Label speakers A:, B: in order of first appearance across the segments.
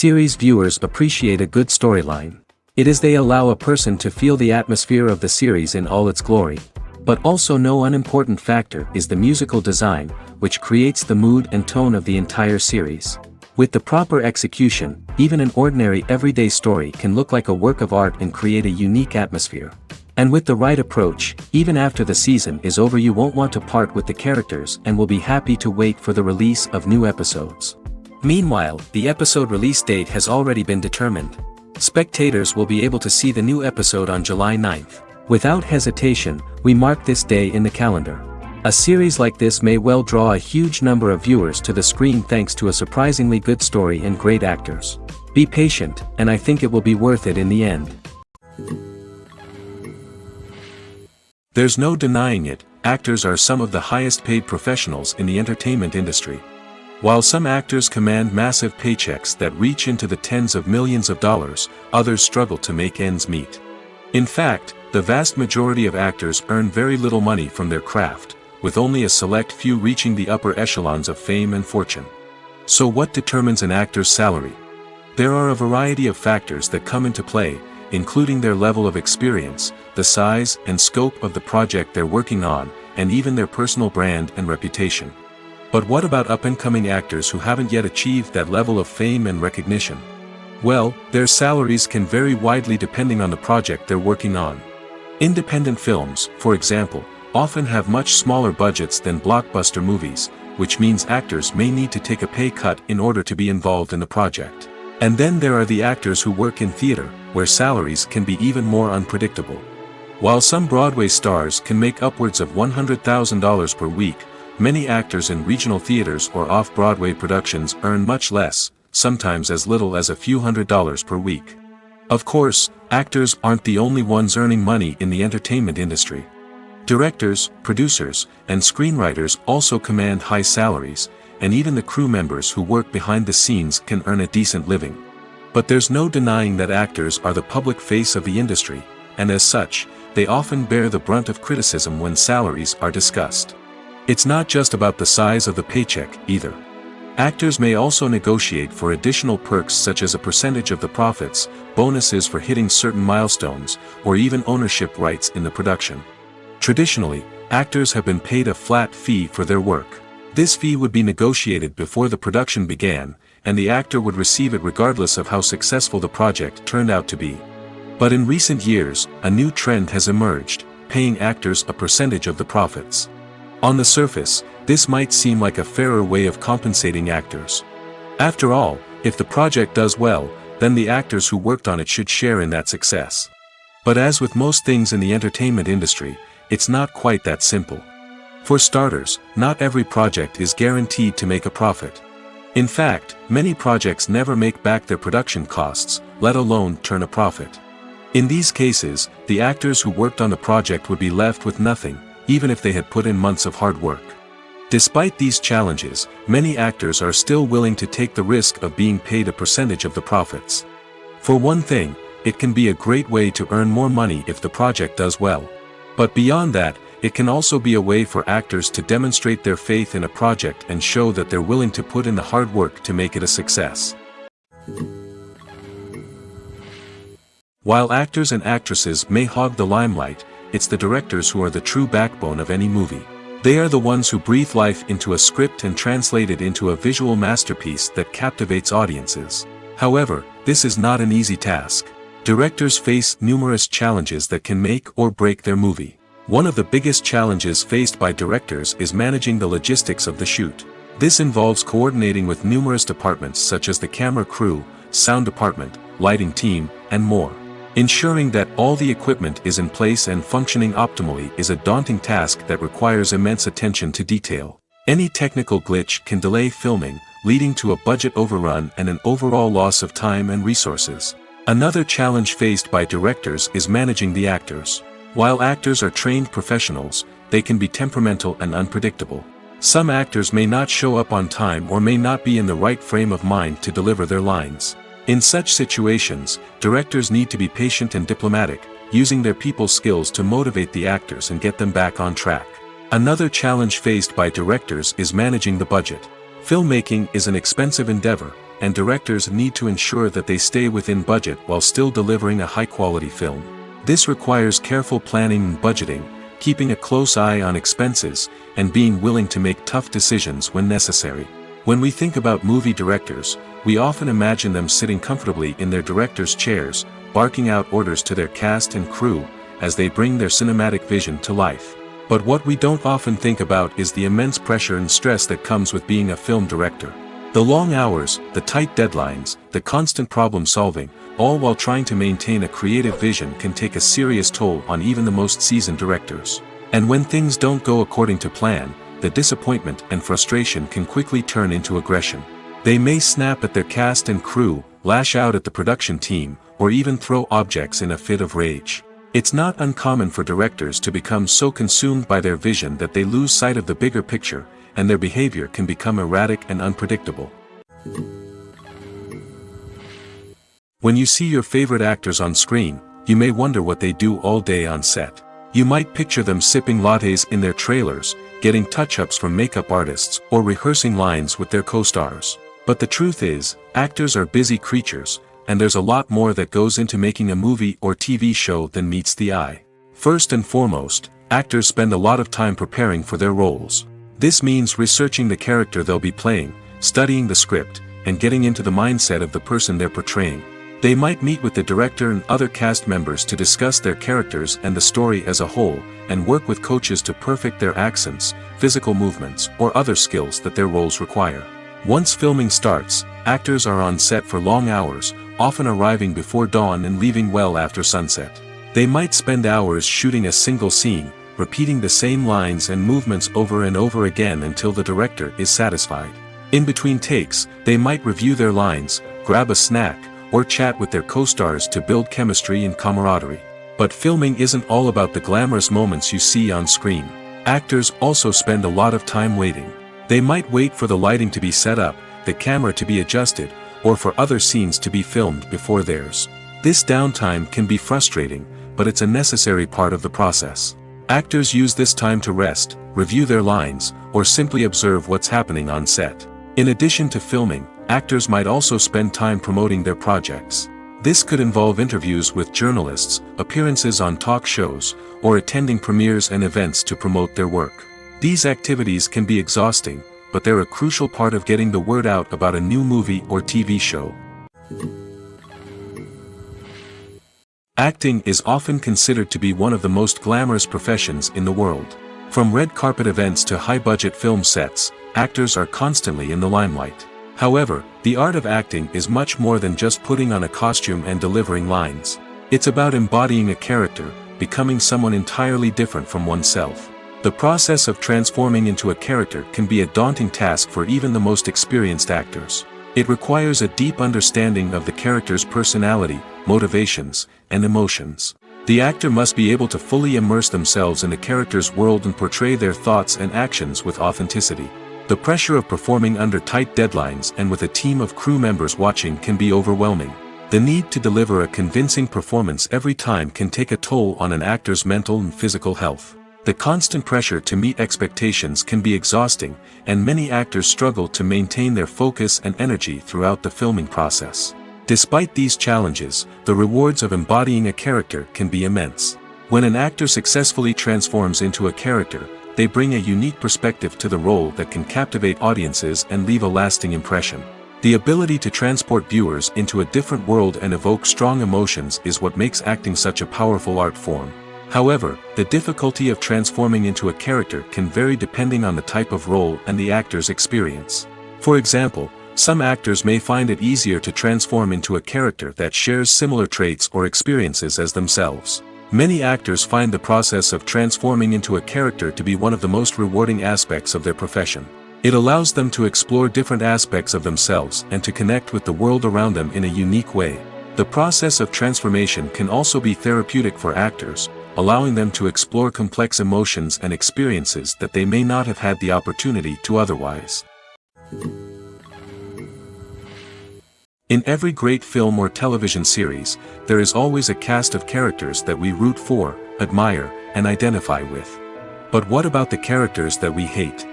A: Series viewers appreciate a good storyline. It is they allow a person to feel the atmosphere of the series in all its glory. But also no unimportant factor is the musical design, which creates the mood and tone of the entire series. With the proper execution, even an ordinary everyday story can look like a work of art and create a unique atmosphere. And with the right approach, even after the season is over you won't want to part with the characters and will be happy to wait for the release of new episodes. Meanwhile, the episode release date has already been determined. Spectators will be able to see the new episode on July 9th. Without hesitation, we mark this day in the calendar. A series like this may well draw a huge number of viewers to the screen thanks to a surprisingly good story and great actors. Be patient, and I think it will be worth it in the end.
B: There's no denying it, actors are some of the highest paid professionals in the entertainment industry. While some actors command massive paychecks that reach into the tens of millions of dollars, others struggle to make ends meet. In fact, the vast majority of actors earn very little money from their craft, with only a select few reaching the upper echelons of fame and fortune. So what determines an actor's salary? There are a variety of factors that come into play, including their level of experience, the size and scope of the project they're working on, and even their personal brand and reputation. But what about up-and-coming actors who haven't yet achieved that level of fame and recognition? Well, their salaries can vary widely depending on the project they're working on. Independent films, for example, often have much smaller budgets than blockbuster movies, which means actors may need to take a pay cut in order to be involved in the project. And then there are the actors who work in theater, where salaries can be even more unpredictable. While some Broadway stars can make upwards of $100,000 per week, many actors in regional theaters or off-Broadway productions earn much less, sometimes as little as a few $100s per week. Of course, actors aren't the only ones earning money in the entertainment industry. Directors, producers, and screenwriters also command high salaries, and even the crew members who work behind the scenes can earn a decent living. But there's no denying that actors are the public face of the industry, and as such, they often bear the brunt of criticism when salaries are discussed. It's not just about the size of the paycheck, either. Actors may also negotiate for additional perks such as a percentage of the profits, bonuses for hitting certain milestones, or even ownership rights in the production. Traditionally, actors have been paid a flat fee for their work. This fee would be negotiated before the production began, and the actor would receive it regardless of how successful the project turned out to be. But in recent years, a new trend has emerged, paying actors a percentage of the profits. On the surface, this might seem like a fairer way of compensating actors. After all, if the project does well, then the actors who worked on it should share in that success. But as with most things in the entertainment industry, it's not quite that simple. For starters, not every project is guaranteed to make a profit. In fact, many projects never make back their production costs, let alone turn a profit. In these cases, the actors who worked on the project would be left with nothing, even if they had put in months of hard work. Despite these challenges, many actors are still willing to take the risk of being paid a percentage of the profits. For one thing, it can be a great way to earn more money if the project does well. But beyond that, it can also be a way for actors to demonstrate their faith in a project and show that they're willing to put in the hard work to make it a success. While actors and actresses may hog the limelight, it's the directors who are the true backbone of any movie. They are the ones who breathe life into a script and translate it into a visual masterpiece that captivates audiences. However, this is not an easy task. Directors face numerous challenges that can make or break their movie. One of the biggest challenges faced by directors is managing the logistics of the shoot. This involves coordinating with numerous departments such as the camera crew, sound department, lighting team, and more. Ensuring that all the equipment is in place and functioning optimally is a daunting task that requires immense attention to detail. Any technical glitch can delay filming, leading to a budget overrun and an overall loss of time and resources. Another challenge faced by directors is managing the actors. While actors are trained professionals, they can be temperamental and unpredictable. Some actors may not show up on time or may not be in the right frame of mind to deliver their lines. In such situations, directors need to be patient and diplomatic, using their people skills to motivate the actors and get them back on track. Another challenge faced by directors is managing the budget. Filmmaking is an expensive endeavor, and directors need to ensure that they stay within budget while still delivering a high-quality film. This requires careful planning and budgeting, keeping a close eye on expenses, and being willing to make tough decisions when necessary. When we think about movie directors, we often imagine them sitting comfortably in their director's chairs, barking out orders to their cast and crew, as they bring their cinematic vision to life. But what we don't often think about is the immense pressure and stress that comes with being a film director. The long hours, the tight deadlines, the constant problem solving, all while trying to maintain a creative vision can take a serious toll on even the most seasoned directors. And when things don't go according to plan, the disappointment and frustration can quickly turn into aggression. They may snap at their cast and crew, lash out at the production team, or even throw objects in a fit of rage. It's not uncommon for directors to become so consumed by their vision that they lose sight of the bigger picture, and their behavior can become erratic and unpredictable. When you see your favorite actors on screen, you may wonder what they do all day on set. You might picture them sipping lattes in their trailers, getting touch-ups from makeup artists, or rehearsing lines with their co-stars. But the truth is, actors are busy creatures, and there's a lot more that goes into making a movie or TV show than meets the eye. First and foremost, actors spend a lot of time preparing for their roles. This means researching the character they'll be playing, studying the script, and getting into the mindset of the person they're portraying. They might meet with the director and other cast members to discuss their characters and the story as a whole, and work with coaches to perfect their accents, physical movements, or other skills that their roles require. Once filming starts, actors are on set for long hours, often arriving before dawn and leaving well after sunset. They might spend hours shooting a single scene, repeating the same lines and movements over and over again until the director is satisfied. In between takes, they might review their lines, grab a snack, or chat with their co-stars to build chemistry and camaraderie. But filming isn't all about the glamorous moments you see on screen. Actors also spend a lot of time waiting. They might wait for the lighting to be set up, the camera to be adjusted, or for other scenes to be filmed before theirs. This downtime can be frustrating, but it's a necessary part of the process. Actors use this time to rest, review their lines, or simply observe what's happening on set. In addition to filming, actors might also spend time promoting their projects. This could involve interviews with journalists, appearances on talk shows, or attending premieres and events to promote their work. These activities can be exhausting, but they're a crucial part of getting the word out about a new movie or TV show. Acting is often considered to be one of the most glamorous professions in the world. From red carpet events to high-budget film sets, actors are constantly in the limelight. However, the art of acting is much more than just putting on a costume and delivering lines. It's about embodying a character, becoming someone entirely different from oneself. The process of transforming into a character can be a daunting task for even the most experienced actors. It requires a deep understanding of the character's personality, motivations, and emotions. The actor must be able to fully immerse themselves in the character's world and portray their thoughts and actions with authenticity. The pressure of performing under tight deadlines and with a team of crew members watching can be overwhelming. The need to deliver a convincing performance every time can take a toll on an actor's mental and physical health. The constant pressure to meet expectations can be exhausting, and many actors struggle to maintain their focus and energy throughout the filming process. Despite these challenges, the rewards of embodying a character can be immense. When an actor successfully transforms into a character, they bring a unique perspective to the role that can captivate audiences and leave a lasting impression. The ability to transport viewers into a different world and evoke strong emotions is what makes acting such a powerful art form. However, the difficulty of transforming into a character can vary depending on the type of role and the actor's experience. For example, some actors may find it easier to transform into a character that shares similar traits or experiences as themselves. Many actors find the process of transforming into a character to be one of the most rewarding aspects of their profession. It allows them to explore different aspects of themselves and to connect with the world around them in a unique way. The process of transformation can also be therapeutic for actors, allowing them to explore complex emotions and experiences that they may not have had the opportunity to otherwise. In every great film or television series, there is always a cast of characters that we root for, admire, and identify with. But what about the characters that we hate?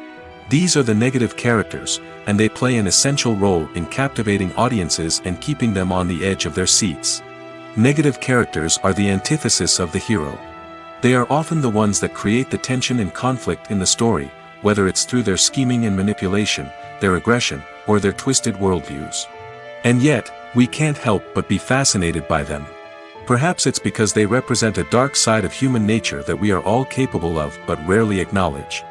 B: These are the negative characters, and they play an essential role in captivating audiences and keeping them on the edge of their seats. Negative characters are the antithesis of the hero. They are often the ones that create the tension and conflict in the story, whether it's through their scheming and manipulation, their aggression, or their twisted worldviews. And yet, we can't help but be fascinated by them. Perhaps it's because they represent a dark side of human nature that we are all capable of but rarely acknowledge.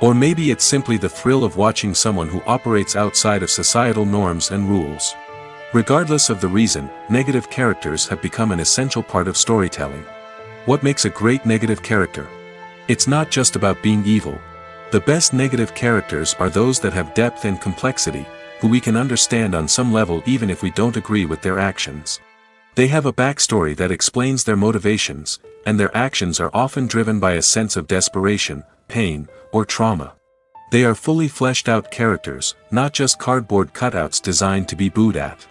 B: Or maybe it's simply the thrill of watching someone who operates outside of societal norms and rules. Regardless of the reason, negative characters have become an essential part of storytelling. What makes a great negative character? It's not just about being evil. The best negative characters are those that have depth and complexity, who we can understand on some level even if we don't agree with their actions. They have a backstory that explains their motivations, and their actions are often driven by a sense of desperation, pain, or trauma. They are fully fleshed out characters, not just cardboard cutouts designed to be booed at.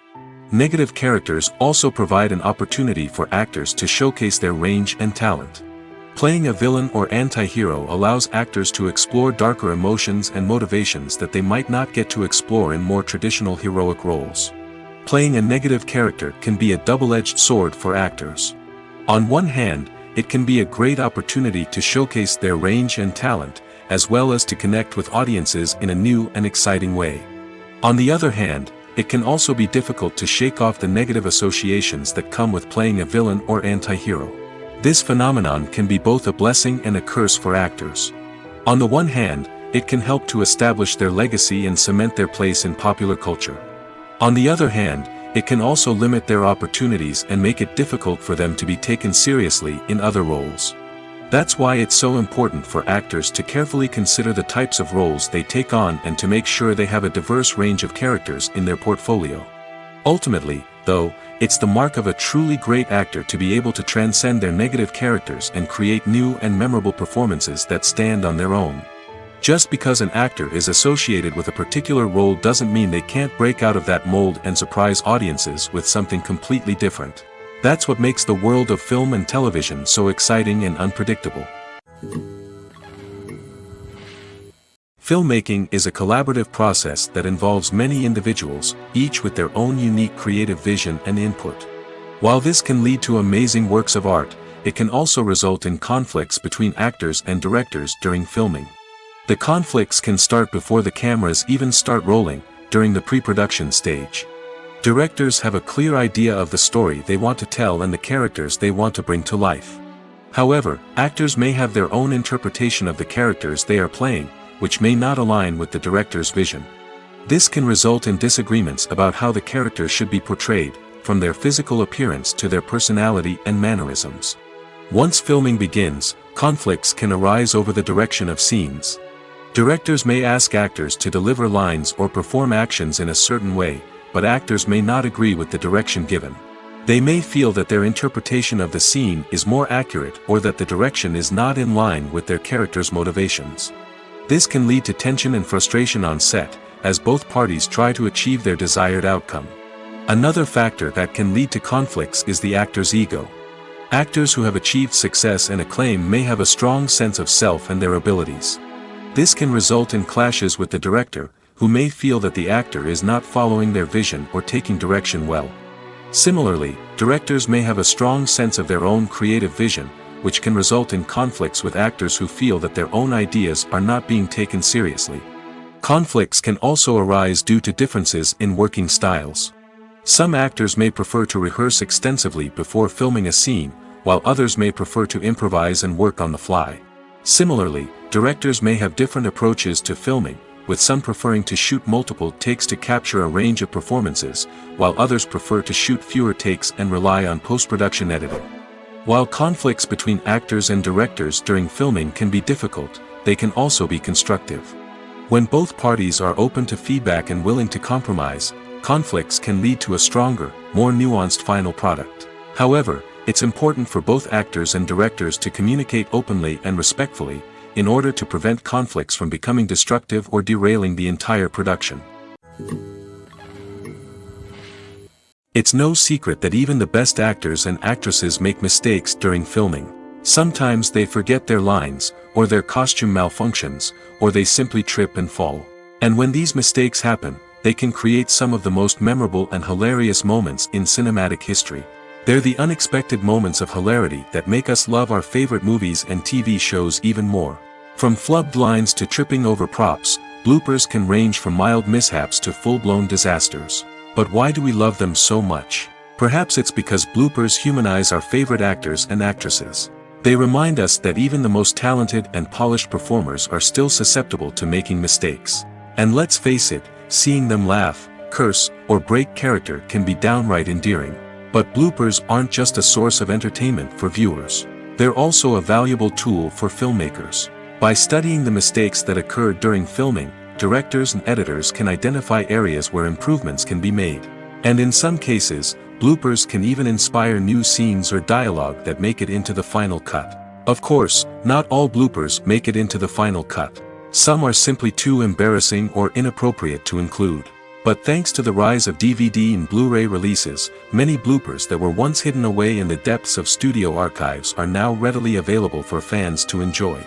B: Negative characters also provide an opportunity for actors to showcase their range and talent. Playing a villain or anti-hero allows actors to explore darker emotions and motivations that they might not get to explore in more traditional heroic roles. Playing a negative character can be a double-edged sword for actors. On one hand, it can be a great opportunity to showcase their range and talent, as well as to connect with audiences in a new and exciting way. On the other hand, it can also be difficult to shake off the negative associations that come with playing a villain or anti-hero. This phenomenon can be both a blessing and a curse for actors. On the one hand, it can help to establish their legacy and cement their place in popular culture. On the other hand, it can also limit their opportunities and make it difficult for them to be taken seriously in other roles. That's why it's so important for actors to carefully consider the types of roles they take on and to make sure they have a diverse range of characters in their portfolio. Ultimately, though, it's the mark of a truly great actor to be able to transcend their negative characters and create new and memorable performances that stand on their own. Just because an actor is associated with a particular role doesn't mean they can't break out of that mold and surprise audiences with something completely different. That's what makes the world of film and television so exciting and unpredictable. Filmmaking is a collaborative process that involves many individuals, each with their own unique creative vision and input. While this can lead to amazing works of art, it can also result in conflicts between actors and directors during filming. The conflicts can start before the cameras even start rolling, during the pre-production stage. Directors have a clear idea of the story they want to tell and the characters they want to bring to life. However, actors may have their own interpretation of the characters they are playing, which may not align with the director's vision. This can result in disagreements about how the characters should be portrayed, from their physical appearance to their personality and mannerisms. Once filming begins, conflicts can arise over the direction of scenes. Directors may ask actors to deliver lines or perform actions in a certain way, but actors may not agree with the direction given. They may feel that their interpretation of the scene is more accurate or that the direction is not in line with their character's motivations. This can lead to tension and frustration on set, as both parties try to achieve their desired outcome. Another factor that can lead to conflicts is the actor's ego. Actors who have achieved success and acclaim may have a strong sense of self and their abilities. This can result in clashes with the director, who may feel that the actor is not following their vision or taking direction well. Similarly, directors may have a strong sense of their own creative vision, which can result in conflicts with actors who feel that their own ideas are not being taken seriously. Conflicts can also arise due to differences in working styles. Some actors may prefer to rehearse extensively before filming a scene, while others may prefer to improvise and work on the fly. Similarly, directors may have different approaches to filming, with some preferring to shoot multiple takes to capture a range of performances, while others prefer to shoot fewer takes and rely on post-production editing. While conflicts between actors and directors during filming can be difficult, they can also be constructive. When both parties are open to feedback and willing to compromise, conflicts can lead to a stronger, more nuanced final product. However, it's important for both actors and directors to communicate openly and respectfully, in order to prevent conflicts from becoming destructive or derailing the entire production. It's no secret that even the best actors and actresses make mistakes during filming. Sometimes they forget their lines, or their costume malfunctions, or they simply trip and fall. And when these mistakes happen, they can create some of the most memorable and hilarious moments in cinematic history. They're the unexpected moments of hilarity that make us love our favorite movies and TV shows even more. From flubbed lines to tripping over props, bloopers can range from mild mishaps to full-blown disasters. But why do we love them so much? Perhaps it's because bloopers humanize our favorite actors and actresses. They remind us that even the most talented and polished performers are still susceptible to making mistakes. And let's face it, seeing them laugh, curse, or break character can be downright endearing. But bloopers aren't just a source of entertainment for viewers. They're also a valuable tool for filmmakers. By studying the mistakes that occurred during filming, directors and editors can identify areas where improvements can be made. And in some cases, bloopers can even inspire new scenes or dialogue that make it into the final cut. Of course, not all bloopers make it into the final cut. Some are simply too embarrassing or inappropriate to include. But thanks to the rise of DVD and Blu-ray releases, many bloopers that were once hidden away in the depths of studio archives are now readily available for fans to enjoy.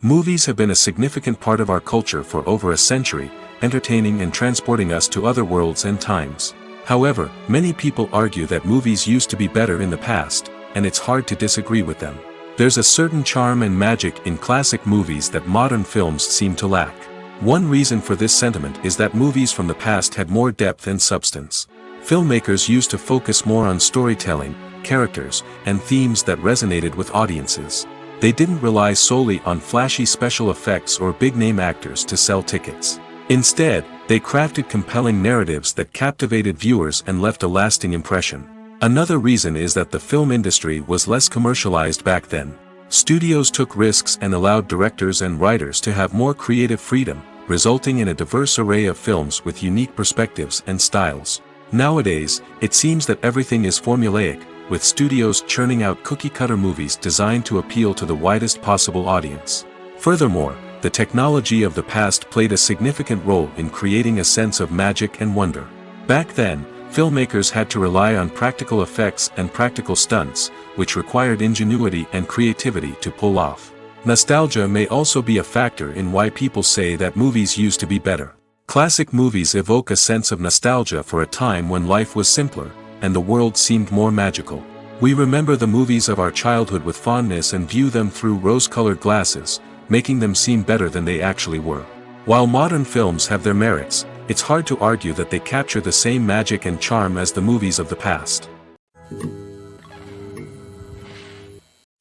B: Movies have been a significant part of our culture for over a century, entertaining and transporting us to other worlds and times. However, many people argue that movies used to be better in the past, and it's hard to disagree with them. There's a certain charm and magic in classic movies that modern films seem to lack. One reason for this sentiment is that movies from the past had more depth and substance. Filmmakers used to focus more on storytelling, characters, and themes that resonated with audiences. They didn't rely solely on flashy special effects or big-name actors to sell tickets. Instead, they crafted compelling narratives that captivated viewers and left a lasting impression. Another reason is that the film industry was less commercialized back then. Studios took risks and allowed directors and writers to have more creative freedom, resulting in a diverse array of films with unique perspectives and styles. Nowadays, it seems that everything is formulaic, with studios churning out cookie-cutter movies designed to appeal to the widest possible audience. Furthermore, the technology of the past played a significant role in creating a sense of magic and wonder. Back then, filmmakers had to rely on practical effects and practical stunts, which required ingenuity and creativity to pull off. Nostalgia may also be a factor in why people say that movies used to be better. Classic movies evoke a sense of nostalgia for a time when life was simpler, and the world seemed more magical. We remember the movies of our childhood with fondness and view them through rose-colored glasses, making them seem better than they actually were. While modern films have their merits, it's hard to argue that they capture the same magic and charm as the movies of the past.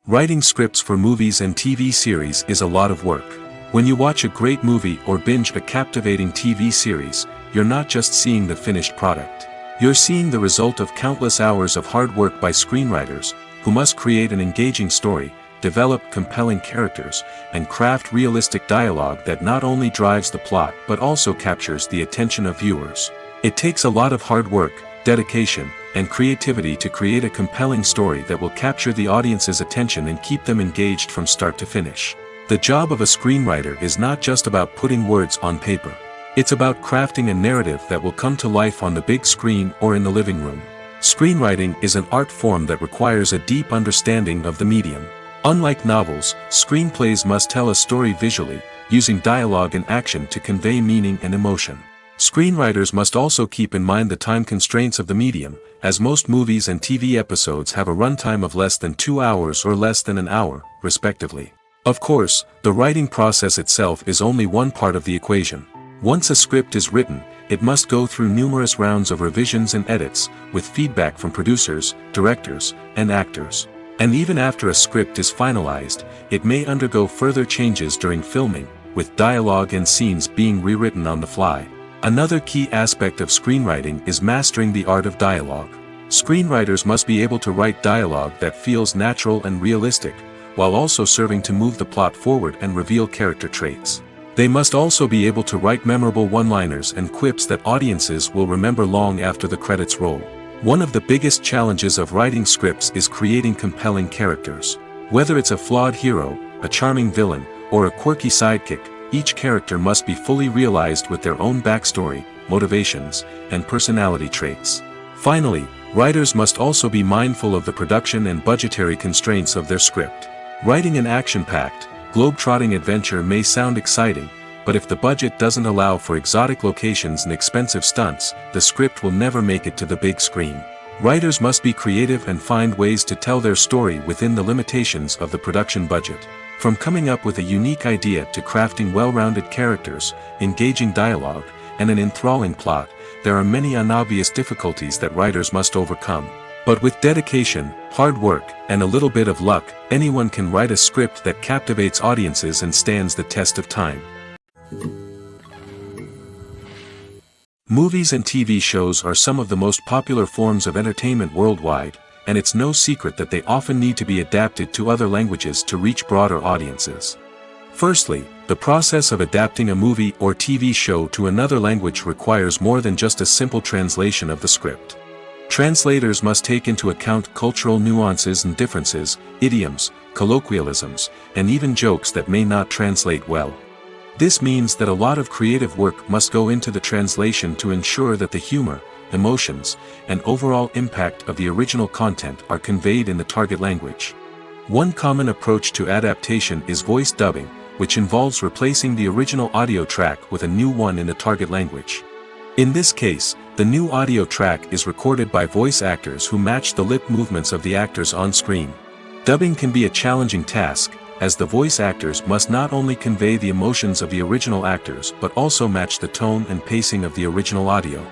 B: Writing scripts for movies and TV series is a lot of work. When you watch a great movie or binge a captivating TV series, you're not just seeing the finished product. You're seeing the result of countless hours of hard work by screenwriters, who must create an engaging story, develop compelling characters, and craft realistic dialogue that not only drives the plot but also captures the attention of viewers. It takes a lot of hard work, dedication, and creativity to create a compelling story that will capture the audience's attention and keep them engaged from start to finish. The job of a screenwriter is not just about putting words on paper. It's about crafting a narrative that will come to life on the big screen or in the living room. Screenwriting is an art form that requires a deep understanding of the medium. Unlike novels, screenplays must tell a story visually, using dialogue and action to convey meaning and emotion. Screenwriters must also keep in mind the time constraints of the medium, as most movies and TV episodes have a runtime of less than 2 hours or less than an hour, respectively. Of course, the writing process itself is only one part of the equation. Once a script is written, it must go through numerous rounds of revisions and edits, with feedback from producers, directors, and actors. And even after a script is finalized, it may undergo further changes during filming, with dialogue and scenes being rewritten on the fly. Another key aspect of screenwriting is mastering the art of dialogue. Screenwriters must be able to write dialogue that feels natural and realistic, while also serving to move the plot forward and reveal character traits. They must also be able to write memorable one-liners and quips that audiences will remember long after the credits roll. One of the biggest challenges of writing scripts is creating compelling characters. Whether it's a flawed hero, a charming villain, or a quirky sidekick, each character must be fully realized with their own backstory, motivations, and personality traits. Finally, writers must also be mindful of the production and budgetary constraints of their script. Writing an action-packed, globe-trotting adventure may sound exciting, but if the budget doesn't allow for exotic locations and expensive stunts, the script will never make it to the big screen. Writers must be creative and find ways to tell their story within the limitations of the production budget. From coming up with a unique idea to crafting well-rounded characters, engaging dialogue, and an enthralling plot, there are many unobvious difficulties that writers must overcome. But with dedication, hard work, and a little bit of luck, anyone can write a script that captivates audiences and stands the test of time. Movies and TV shows are some of the most popular forms of entertainment worldwide, and it's no secret that they often need to be adapted to other languages to reach broader audiences. Firstly, the process of adapting a movie or TV show to another language requires more than just a simple translation of the script. Translators must take into account cultural nuances and differences, idioms, colloquialisms, and even jokes that may not translate well. This means that a lot of creative work must go into the translation to ensure that the humor, emotions, and overall impact of the original content are conveyed in the target language. One common approach to adaptation is voice dubbing, which involves replacing the original audio track with a new one in the target language. In this case, the new audio track is recorded by voice actors who match the lip movements of the actors on screen. Dubbing can be a challenging task, as the voice actors must not only convey the emotions of the original actors but also match the tone and pacing of the original audio.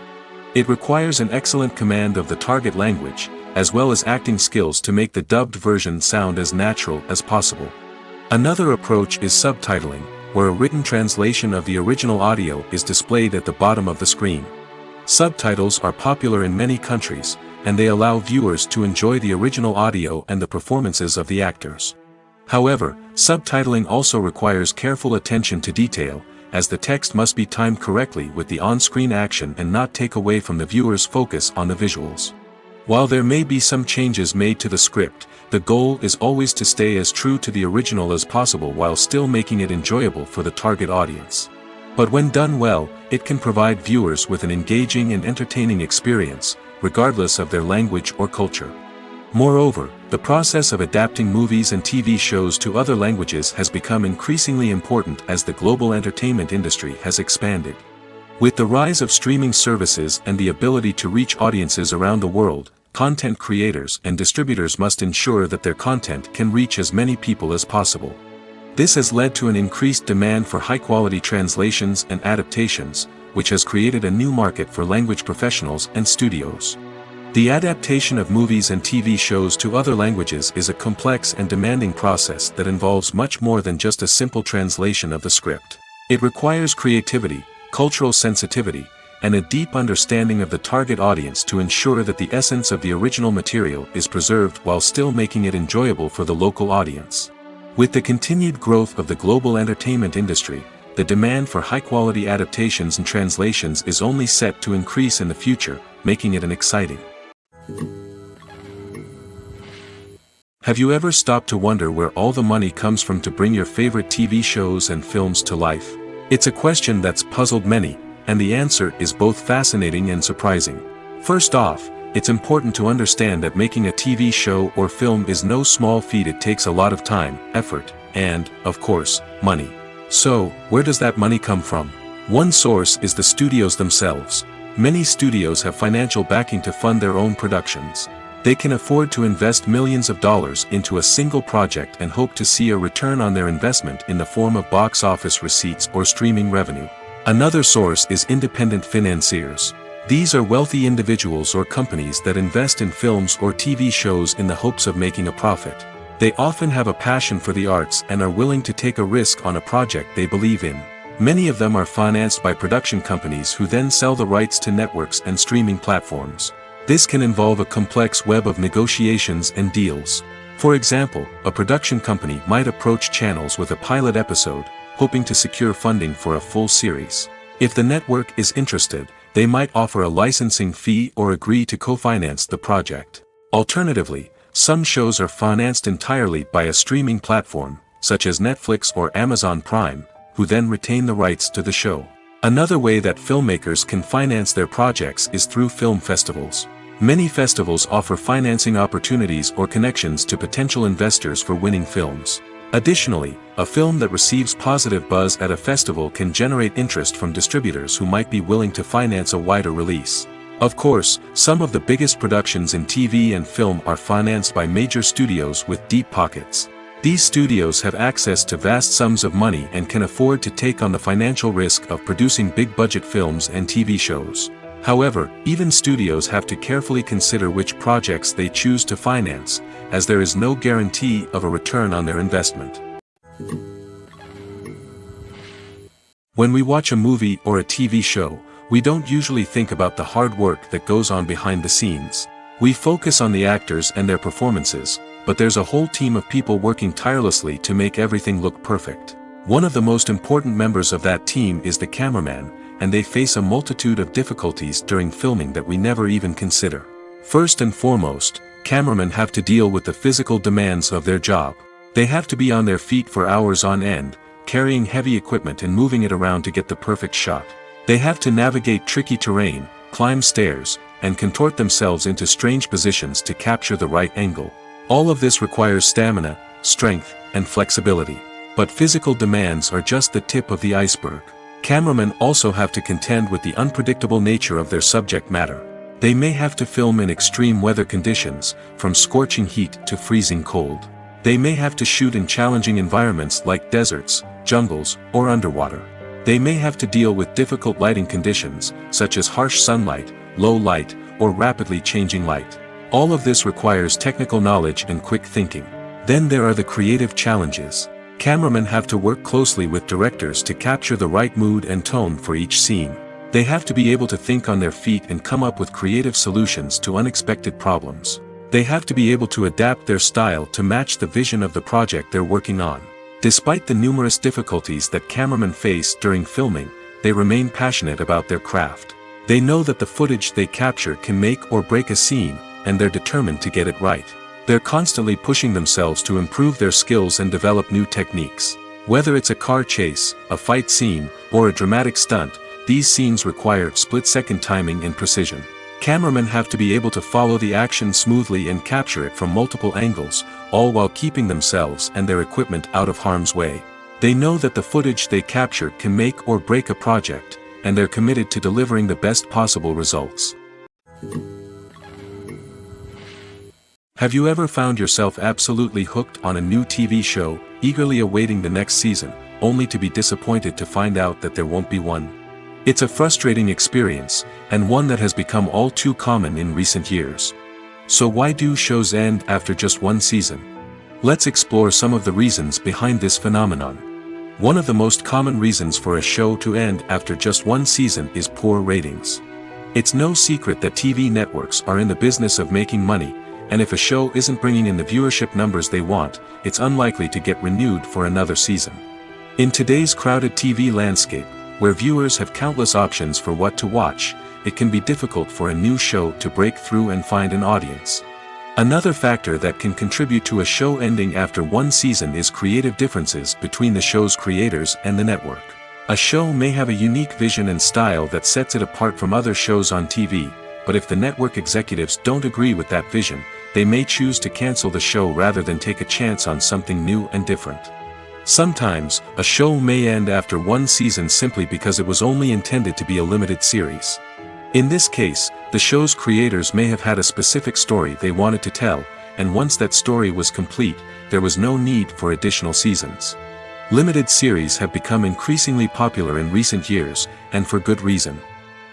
B: It requires an excellent command of the target language, as well as acting skills to make the dubbed version sound as natural as possible. Another approach is subtitling, where a written translation of the original audio is displayed at the bottom of the screen. Subtitles are popular in many countries, and they allow viewers to enjoy the original audio and the performances of the actors. However, subtitling also requires careful attention to detail, as the text must be timed correctly with the on-screen action and not take away from the viewer's focus on the visuals. While there may be some changes made to the script, the goal is always to stay as true to the original as possible while still making it enjoyable for the target audience. But when done well, it can provide viewers with an engaging and entertaining experience, regardless of their language or culture. Moreover, the process of adapting movies and TV shows to other languages has become increasingly important as the global entertainment industry has expanded. With the rise of streaming services and the ability to reach audiences around the world, content creators and distributors must ensure that their content can reach as many people as possible. This has led to an increased demand for high-quality translations and adaptations, which has created a new market for language professionals and studios. The adaptation of movies and TV shows to other languages is a complex and demanding process that involves much more than just a simple translation of the script. It requires creativity, cultural sensitivity, and a deep understanding of the target audience to ensure that the essence of the original material is preserved while still making it enjoyable for the local audience. With the continued growth of the global entertainment industry, the demand for high-quality adaptations and translations is only set to increase in the future, making it an exciting. Have you ever stopped to wonder where all the money comes from to bring your favorite TV shows and films to life? It's a question that's puzzled many, and the answer is both fascinating and surprising. First off, it's important to understand that making a TV show or film is no small feat. It takes a lot of time, effort, and, of course, money. So, where does that money come from? One source is the studios themselves. Many studios have financial backing to fund their own productions. They can afford to invest millions of dollars into a single project and hope to see a return on their investment in the form of box office receipts or streaming revenue. Another source is independent financiers. These are wealthy individuals or companies that invest in films or TV shows in the hopes of making a profit. They often have a passion for the arts and are willing to take a risk on a project they believe in. Many of them are financed by production companies who then sell the rights to networks and streaming platforms. This can involve a complex web of negotiations and deals. For example, a production company might approach channels with a pilot episode, hoping to secure funding for a full series. If the network is interested, they might offer a licensing fee or agree to co-finance the project. Alternatively, some shows are financed entirely by a streaming platform, such as Netflix or Amazon Prime, who then retain the rights to the show. Another way that filmmakers can finance their projects is through film festivals. Many festivals offer financing opportunities or connections to potential investors for winning films. Additionally, a film that receives positive buzz at a festival can generate interest from distributors who might be willing to finance a wider release. Of course, some of the biggest productions in TV and film are financed by major studios with deep pockets. These studios have access to vast sums of money and can afford to take on the financial risk of producing big-budget films and TV shows. However, even studios have to carefully consider which projects they choose to finance, as there is no guarantee of a return on their investment. When we watch a movie or a TV show, we don't usually think about the hard work that goes on behind the scenes. We focus on the actors and their performances, but there's a whole team of people working tirelessly to make everything look perfect. One of the most important members of that team is the cameraman, and they face a multitude of difficulties during filming that we never even consider. First and foremost, cameramen have to deal with the physical demands of their job. They have to be on their feet for hours on end, carrying heavy equipment and moving it around to get the perfect shot. They have to navigate tricky terrain, climb stairs, and contort themselves into strange positions to capture the right angle. All of this requires stamina, strength, and flexibility. But physical demands are just the tip of the iceberg. Cameramen also have to contend with the unpredictable nature of their subject matter. They may have to film in extreme weather conditions, from scorching heat to freezing cold. They may have to shoot in challenging environments like deserts, jungles, or underwater. They may have to deal with difficult lighting conditions, such as harsh sunlight, low light, or rapidly changing light. All of this requires technical knowledge and quick thinking. Then there are the creative challenges. Cameramen have to work closely with directors to capture the right mood and tone for each scene. They have to be able to think on their feet and come up with creative solutions to unexpected problems. They have to be able to adapt their style to match the vision of the project they're working on. Despite the numerous difficulties that cameramen face during filming, they remain passionate about their craft. They know that the footage they capture can make or break a scene, and they're determined to get it right. They're constantly pushing themselves to improve their skills and develop new techniques. Whether it's a car chase, a fight scene, or a dramatic stunt, these scenes require split-second timing and precision. Cameramen have to be able to follow the action smoothly and capture it from multiple angles, all while keeping themselves and their equipment out of harm's way. They know that the footage they capture can make or break a project, and they're committed to delivering the best possible results. Have you ever found yourself absolutely hooked on a new TV show, eagerly awaiting the next season, only to be disappointed to find out that there won't be one? It's a frustrating experience, and one that has become all too common in recent years. So why do shows end after just one season? Let's explore some of the reasons behind this phenomenon. One of the most common reasons for a show to end after just one season is poor ratings. It's no secret that TV networks are in the business of making money, and if a show isn't bringing in the viewership numbers they want, it's unlikely to get renewed for another season. In today's crowded TV landscape, where viewers have countless options for what to watch, it can be difficult for a new show to break through and find an audience. Another factor that can contribute to a show ending after one season is creative differences between the show's creators and the network. A show may have a unique vision and style that sets it apart from other shows on TV, but if the network executives don't agree with that vision, they may choose to cancel the show rather than take a chance on something new and different. Sometimes, a show may end after one season simply because it was only intended to be a limited series. In this case, the show's creators may have had a specific story they wanted to tell, and once that story was complete, there was no need for additional seasons. Limited series have become increasingly popular in recent years, and for good reason.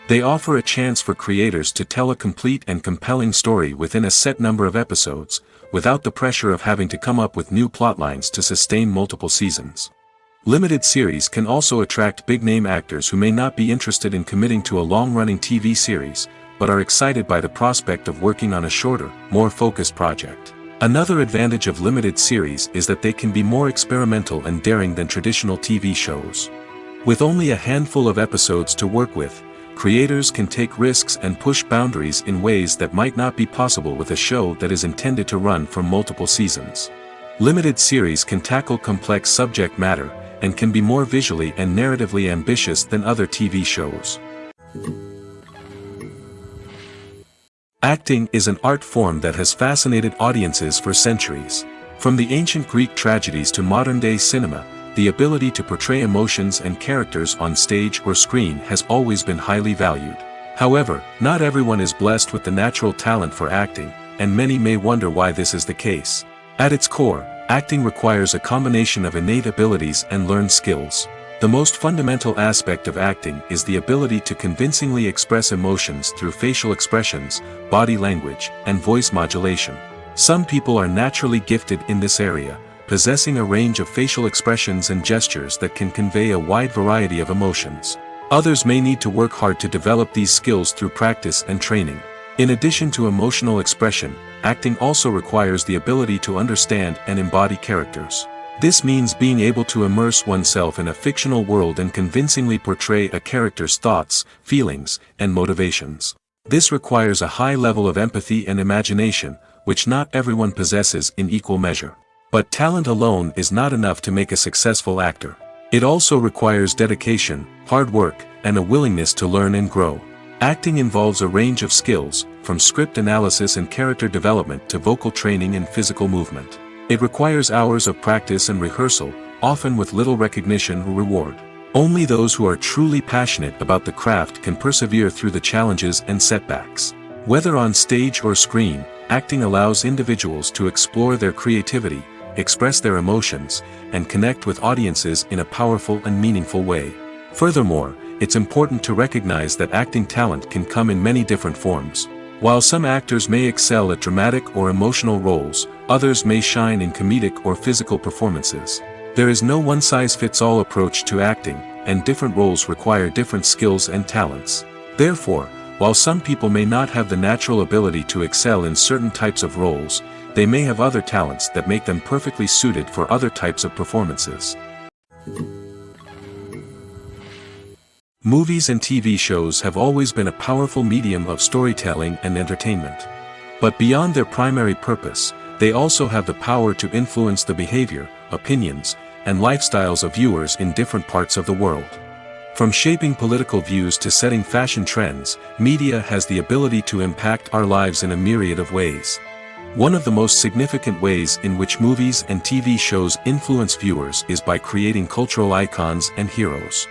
B: They offer a chance for creators to tell a complete and compelling story within a set number of episodes, without the pressure of having to come up with new plotlines to sustain multiple seasons. Limited series can also attract big-name actors who may not be interested in committing to a long-running TV series, but are excited by the prospect of working on a shorter, more focused project. Another advantage of limited series is that they can be more experimental and daring than traditional TV shows. With only a handful of episodes to work with, creators can take risks and push boundaries in ways that might not be possible with a show that is intended to run for multiple seasons. Limited series can tackle complex subject matter, and can be more visually and narratively ambitious than other TV shows. Acting is an art form that has fascinated audiences for centuries. From the ancient Greek tragedies to modern-day cinema, the ability to portray emotions and characters on stage or screen has always been highly valued. However, not everyone is blessed with the natural talent for acting, and many may wonder why this is the case. At its core, acting requires a combination of innate abilities and learned skills. The most fundamental aspect of acting is the ability to convincingly express emotions through facial expressions, body language, and voice modulation. Some people are naturally gifted in this area, possessing a range of facial expressions and gestures that can convey a wide variety of emotions. Others may need to work hard to develop these skills through practice and training. In addition to emotional expression, acting also requires the ability to understand and embody characters. This means being able to immerse oneself in a fictional world and convincingly portray a character's thoughts, feelings, and motivations. This requires a high level of empathy and imagination, which not everyone possesses in equal measure. But talent alone is not enough to make a successful actor. It also requires dedication, hard work, and a willingness to learn and grow. Acting involves a range of skills, from script analysis and character development to vocal training and physical movement. It requires hours of practice and rehearsal, often with little recognition or reward. Only those who are truly passionate about the craft can persevere through the challenges and setbacks. Whether on stage or screen, acting allows individuals to explore their creativity, express their emotions, and connect with audiences in a powerful and meaningful way. Furthermore, it's important to recognize that acting talent can come in many different forms. While some actors may excel at dramatic or emotional roles, others may shine in comedic or physical performances. There is no one-size-fits-all approach to acting, and different roles require different skills and talents. Therefore, while some people may not have the natural ability to excel in certain types of roles, they may have other talents that make them perfectly suited for other types of performances. Movies and TV shows have always been a powerful medium of storytelling and entertainment. But beyond their primary purpose, they also have the power to influence the behavior, opinions, and lifestyles of viewers in different parts of the world. From shaping political views to setting fashion trends, media has the ability to impact our lives in a myriad of ways. One of the most significant ways in which movies and TV shows influence viewers is by creating cultural icons and heroes.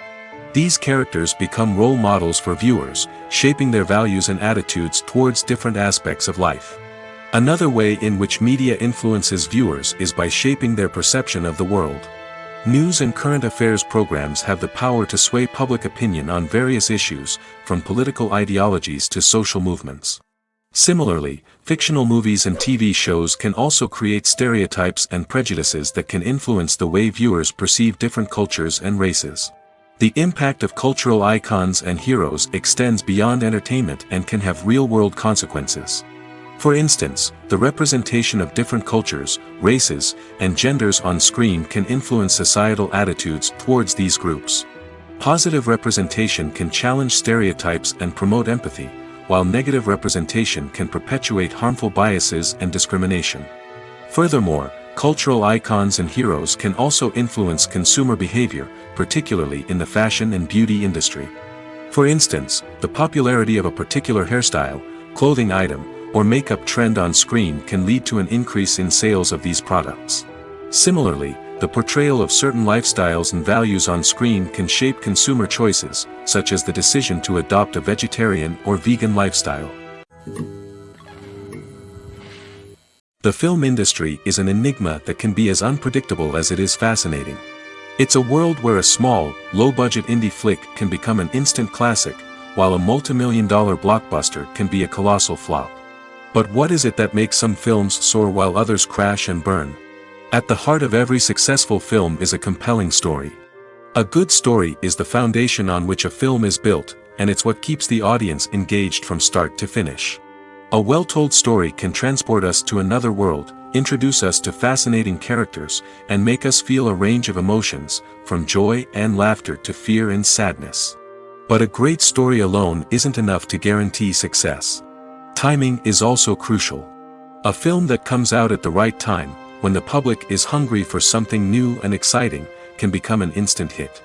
B: These characters become role models for viewers, shaping their values and attitudes towards different aspects of life. Another way in which media influences viewers is by shaping their perception of the world. News and current affairs programs have the power to sway public opinion on various issues, from political ideologies to social movements. Similarly, fictional movies and TV shows can also create stereotypes and prejudices that can influence the way viewers perceive different cultures and races. The impact of cultural icons and heroes extends beyond entertainment and can have real-world consequences. For instance, the representation of different cultures, races, and genders on screen can influence societal attitudes towards these groups. Positive representation can challenge stereotypes and promote empathy, while negative representation can perpetuate harmful biases and discrimination. Furthermore, cultural icons and heroes can also influence consumer behavior, particularly in the fashion and beauty industry. For instance, the popularity of a particular hairstyle, clothing item, or makeup trend on screen can lead to an increase in sales of these products. Similarly, the portrayal of certain lifestyles and values on screen can shape consumer choices, such as the decision to adopt a vegetarian or vegan lifestyle. The film industry is an enigma that can be as unpredictable as it is fascinating. It's a world where a small, low-budget indie flick can become an instant classic, while a multi-million-dollar blockbuster can be a colossal flop. But what is it that makes some films soar while others crash and burn? At the heart of every successful film is a compelling story. A good story is the foundation on which a film is built, and it's what keeps the audience engaged from start to finish. A well-told story can transport us to another world, introduce us to fascinating characters, and make us feel a range of emotions, from joy and laughter to fear and sadness. But a great story alone isn't enough to guarantee success. Timing is also crucial. A film that comes out at the right time, when the public is hungry for something new and exciting, can become an instant hit.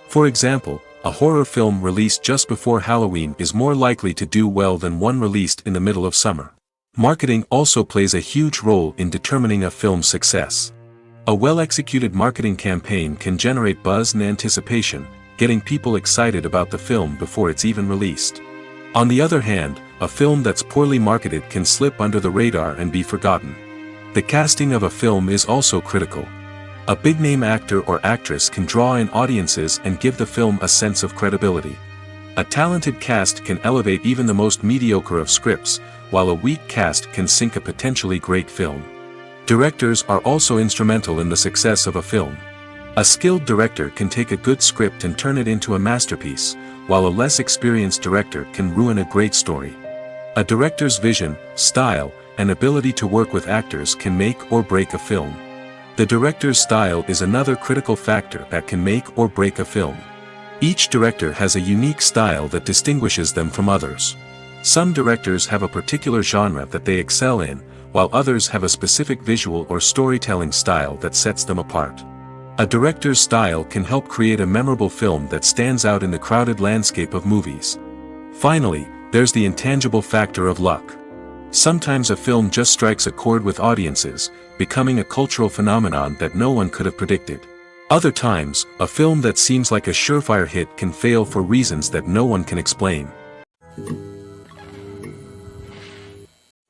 B: For example, A horror film released just before Halloween is more likely to do well than one released in the middle of summer. Marketing also plays a huge role in determining a film's success. A well-executed marketing campaign can generate buzz and anticipation, getting people excited about the film before it's even released. On the other hand, a film that's poorly marketed can slip under the radar and be forgotten. The casting of a film is also critical. A big-name actor or actress can draw in audiences and give the film a sense of credibility. A talented cast can elevate even the most mediocre of scripts, while a weak cast can sink a potentially great film. Directors are also instrumental in the success of a film. A skilled director can take a good script and turn it into a masterpiece, while a less experienced director can ruin a great story. A director's vision, style, and ability to work with actors can make or break a film. The director's style is another critical factor that can make or break a film. Each director has a unique style that distinguishes them from others. Some directors have a particular genre that they excel in, while others have a specific visual or storytelling style that sets them apart. A director's style can help create a memorable film that stands out in the crowded landscape of movies. Finally, there's the intangible factor of luck. Sometimes a film just strikes a chord with audiences, becoming a cultural phenomenon that no one could have predicted. Other times, a film that seems like a surefire hit can fail for reasons that no one can explain.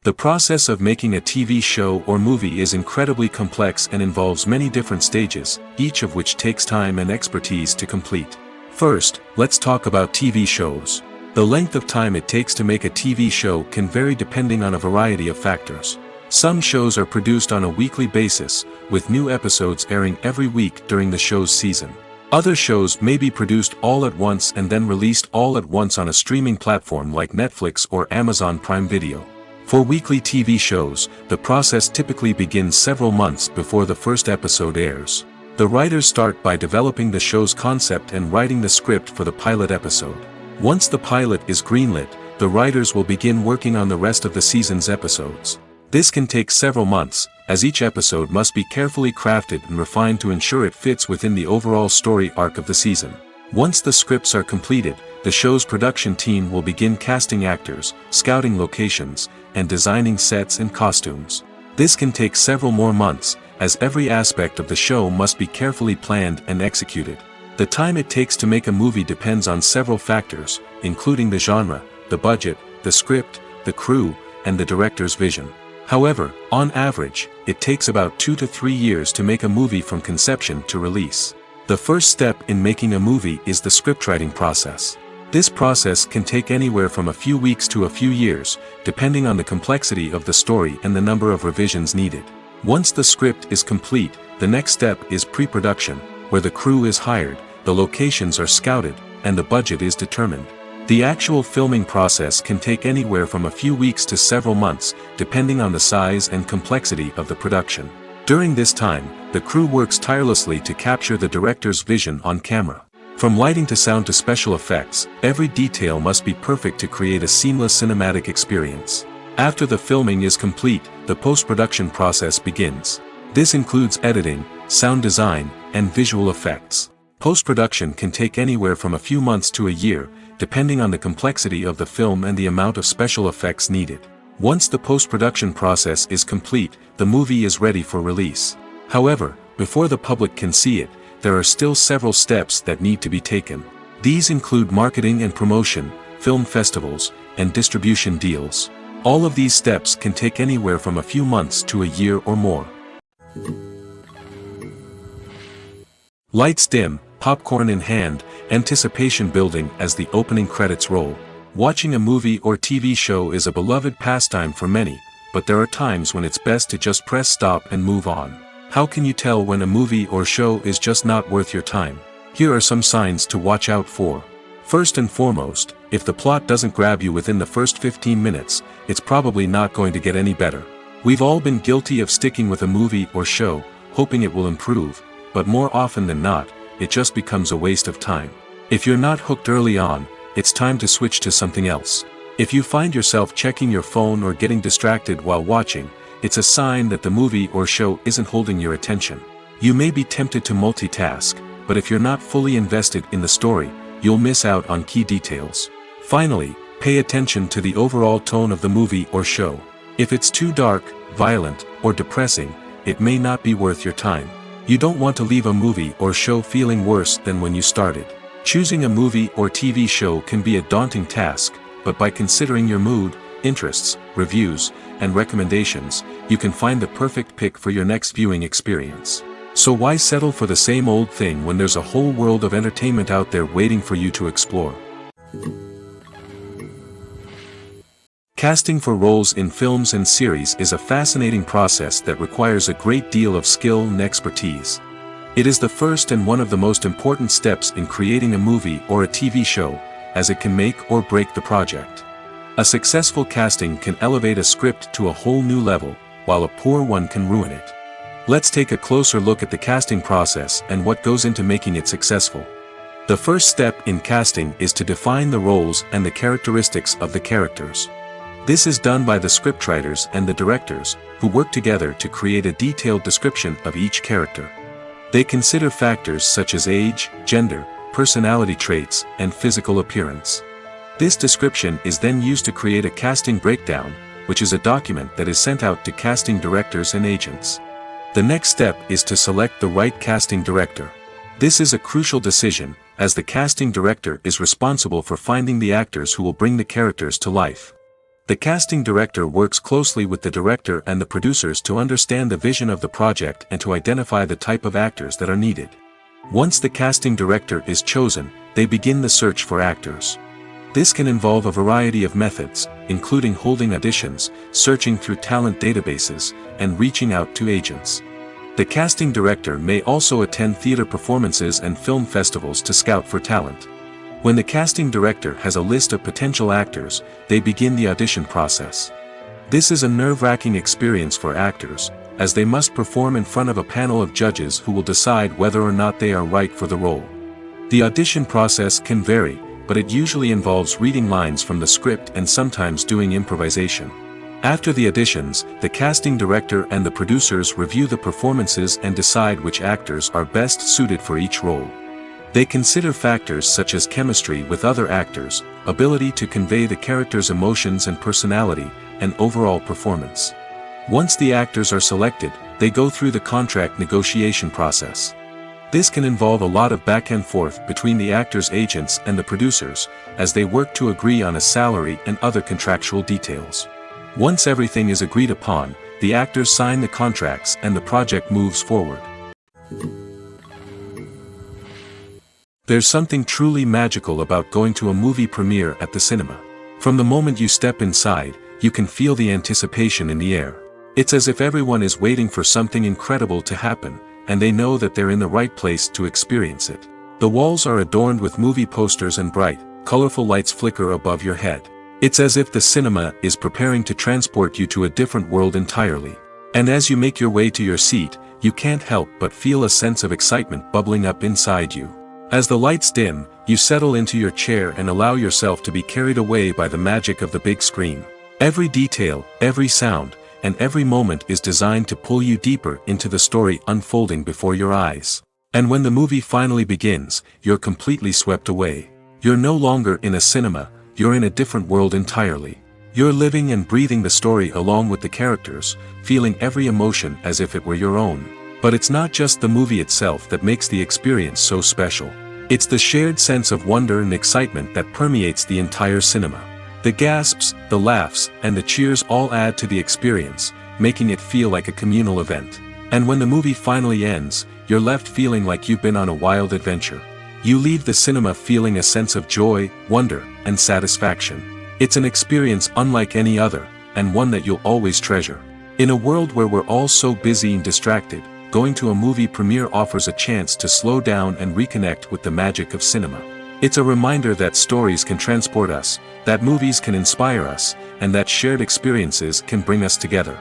B: The process of making a TV show or movie is incredibly complex and involves many different stages, each of which takes time and expertise to complete. First, let's talk about TV shows. The length of time it takes to make a TV show can vary depending on a variety of factors. Some shows are produced on a weekly basis, with new episodes airing every week during the show's season. Other shows may be produced all at once and then released all at once on a streaming platform like Netflix or Amazon Prime Video. For weekly TV shows, the process typically begins several months before the first episode airs. The writers start by developing the show's concept and writing the script for the pilot episode. Once the pilot is greenlit, the writers will begin working on the rest of the season's episodes. This can take several months, as each episode must be carefully crafted and refined to ensure it fits within the overall story arc of the season. Once the scripts are completed, the show's production team will begin casting actors, scouting locations, and designing sets and costumes. This can take several more months, as every aspect of the show must be carefully planned and executed. The time it takes to make a movie depends on several factors, including the genre, the budget, the script, the crew, and the director's vision. However, on average, it takes about 2 to 3 years to make a movie from conception to release. The first step in making a movie is the scriptwriting process. This process can take anywhere from a few weeks to a few years, depending on the complexity of the story and the number of revisions needed. Once the script is complete, the next step is pre-production, where the crew is hired, the locations are scouted, and the budget is determined. The actual filming process can take anywhere from a few weeks to several months, depending on the size and complexity of the production. During this time, the crew works tirelessly to capture the director's vision on camera. From lighting to sound to special effects, every detail must be perfect to create a seamless cinematic experience. After the filming is complete, the post-production process begins. This includes editing, sound design, and visual effects. Post-production can take anywhere from a few months to a year, depending on the complexity of the film and the amount of special effects needed. Once the post-production process is complete, the movie is ready for release. However, before the public can see it, there are still several steps that need to be taken. These include marketing and promotion, film festivals, and distribution deals. All of these steps can take anywhere from a few months to a year or more. Lights dim, popcorn in hand, anticipation building as the opening credits roll. Watching a movie or TV show is a beloved pastime for many, but there are times when it's best to just press stop and move on. How can you tell when a movie or show is just not worth your time? Here are some signs to watch out for. First and foremost, if the plot doesn't grab you within the first 15 minutes, it's probably not going to get any better. We've all been guilty of sticking with a movie or show, hoping it will improve, but more often than not, it just becomes a waste of time. If you're not hooked early on, it's time to switch to something else. If you find yourself checking your phone or getting distracted while watching, it's a sign that the movie or show isn't holding your attention. You may be tempted to multitask, but if you're not fully invested in the story, you'll miss out on key details. Finally, pay attention to the overall tone of the movie or show. If it's too dark, violent, or depressing, it may not be worth your time. You don't want to leave a movie or show feeling worse than when you started. Choosing a movie or TV show can be a daunting task, but by considering your mood, interests, reviews, and recommendations, you can find the perfect pick for your next viewing experience. So why settle for the same old thing when there's a whole world of entertainment out there waiting for you to explore? Casting for roles in films and series is a fascinating process that requires a great deal of skill and expertise. It is the first and one of the most important steps in creating a movie or a TV show, as it can make or break the project. A successful casting can elevate a script to a whole new level, while a poor one can ruin it. Let's take a closer look at the casting process and what goes into making it successful. The first step in casting is to define the roles and the characteristics of the characters. This is done by the scriptwriters and the directors, who work together to create a detailed description of each character. They consider factors such as age, gender, personality traits, and physical appearance. This description is then used to create a casting breakdown, which is a document that is sent out to casting directors and agents. The next step is to select the right casting director. This is a crucial decision, as the casting director is responsible for finding the actors who will bring the characters to life. The casting director works closely with the director and the producers to understand the vision of the project and to identify the type of actors that are needed. Once the casting director is chosen, they begin the search for actors. This can involve a variety of methods, including holding auditions, searching through talent databases, and reaching out to agents. The casting director may also attend theater performances and film festivals to scout for talent. When the casting director has a list of potential actors, they begin the audition process. This is a nerve-wracking experience for actors, as they must perform in front of a panel of judges who will decide whether or not they are right for the role. The audition process can vary, but it usually involves reading lines from the script and sometimes doing improvisation. After the auditions, the casting director and the producers review the performances and decide which actors are best suited for each role. They consider factors such as chemistry with other actors, ability to convey the character's emotions and personality, and overall performance. Once the actors are selected, they go through the contract negotiation process. This can involve a lot of back and forth between the actors' agents and the producers, as they work to agree on a salary and other contractual details. Once everything is agreed upon, the actors sign the contracts and the project moves forward. There's something truly magical about going to a movie premiere at the cinema. From the moment you step inside, you can feel the anticipation in the air. It's as if everyone is waiting for something incredible to happen, and they know that they're in the right place to experience it. The walls are adorned with movie posters and bright, colorful lights flicker above your head. It's as if the cinema is preparing to transport you to a different world entirely. And as you make your way to your seat, you can't help but feel a sense of excitement bubbling up inside you. As the lights dim, you settle into your chair and allow yourself to be carried away by the magic of the big screen. Every detail, every sound, and every moment is designed to pull you deeper into the story unfolding before your eyes. And when the movie finally begins, you're completely swept away. You're no longer in a cinema, you're in a different world entirely. You're living and breathing the story along with the characters, feeling every emotion as if it were your own. But it's not just the movie itself that makes the experience so special. It's the shared sense of wonder and excitement that permeates the entire cinema. The gasps, the laughs, and the cheers all add to the experience, making it feel like a communal event. And when the movie finally ends, you're left feeling like you've been on a wild adventure. You leave the cinema feeling a sense of joy, wonder, and satisfaction. It's an experience unlike any other, and one that you'll always treasure. In a world where we're all so busy and distracted, going to a movie premiere offers a chance to slow down and reconnect with the magic of cinema. It's a reminder that stories can transport us, that movies can inspire us, and that shared experiences can bring us together.